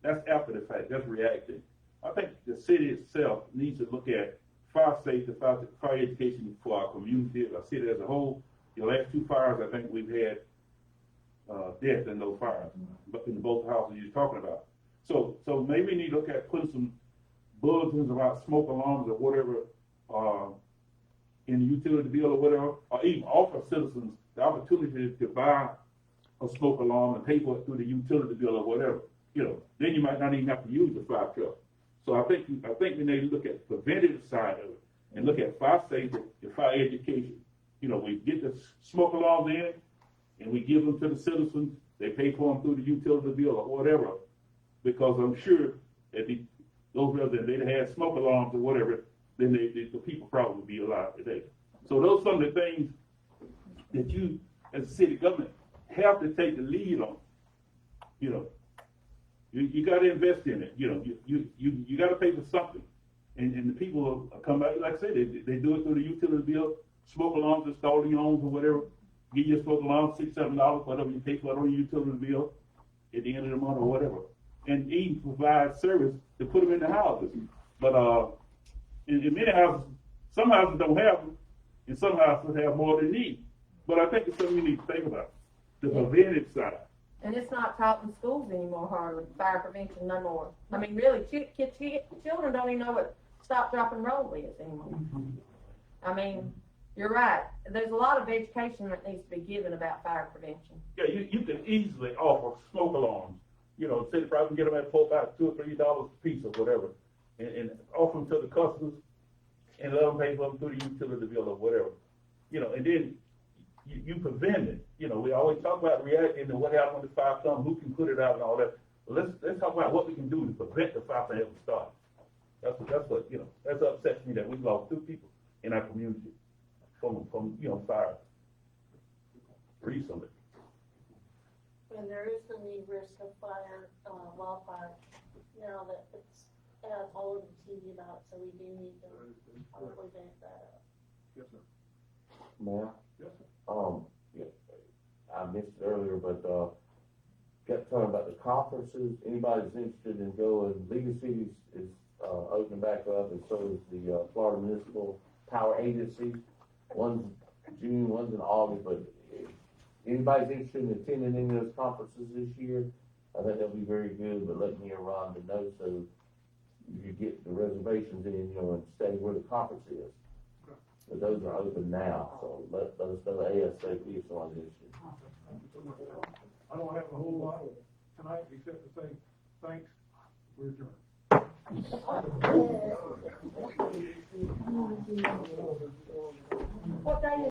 after the fact, that's reacting. I think the city itself needs to look at fire safety, fire education for our community, our city as a whole. The last two fires, I think we've had death in those fires, but in both houses you're talking about. So maybe we need to look at putting some bulletins about smoke alarms or whatever, in the utility bill or whatever, or even offer citizens the opportunity to buy a smoke alarm and pay for it through the utility bill or whatever. You know, then you might not even have to use the fire truck. So I think we need to look at the preventative side of it and look at fire safety and fire education. You know, we get the smoke alarms in and we give them to the citizens. They pay for them through the utility bill or whatever, because I'm sure that those residents, they'd had smoke alarms or whatever, then the people probably would be alive today. So those are some of the things that you, as a city government, have to take the lead on, you know. You gotta invest in it, you know, you gotta pay for something. And the people come out, like I said, they do it through the utility bill, smoke alarms installed in your homes or whatever. Give you a smoke alarm, $6, $7, whatever you pay for it on your utility bill at the end of the month or whatever. And even provide service to put them in the houses. But, in many houses, some houses don't have them, and some houses have more than need. But I think it's something you need to think about, the preventive side. And it's not taught in schools anymore, hardly, fire prevention no more. I mean, really, children don't even know what stop, drop, and roll is anymore. I mean, you're right. There's a lot of education that needs to be given about fire prevention. Yeah, you can easily offer smoke alarms. You know, city probably can get them at $2 or $3 a piece or whatever, and offer them to the customers and let them pay for them through the utility bill or whatever. You know, and then you prevent it. You know, we always talk about reacting to what happens when the fire comes, who can put it out and all that. Well, let's talk about what we can do to prevent the fire from ever starting. That's what, you know, that's upsets me that we lost 2 people in our community from you know, fire recently. And there is the need risk of fire, wildfire, now that it's all over the TV about, so we do need to probably vamp that up. Yes, sir. Mayor? Yes, sir. Yeah, I missed it earlier, but, kept talking about the conferences. Anybody that's interested in going, League of Cities is, opening back up, and so is the, Florida Municipal Power Agency. One's June, one's in August, but if anybody's interested in attending any of those conferences this year, I think they'll be very good, but let me and Rhonda know so you get the reservations in, you know, and stay where the conference is. But those are open now, so let us know ASAP if someone's interested. Thank you so much. I don't have a whole lot tonight except to say thanks. We're adjourned. What day is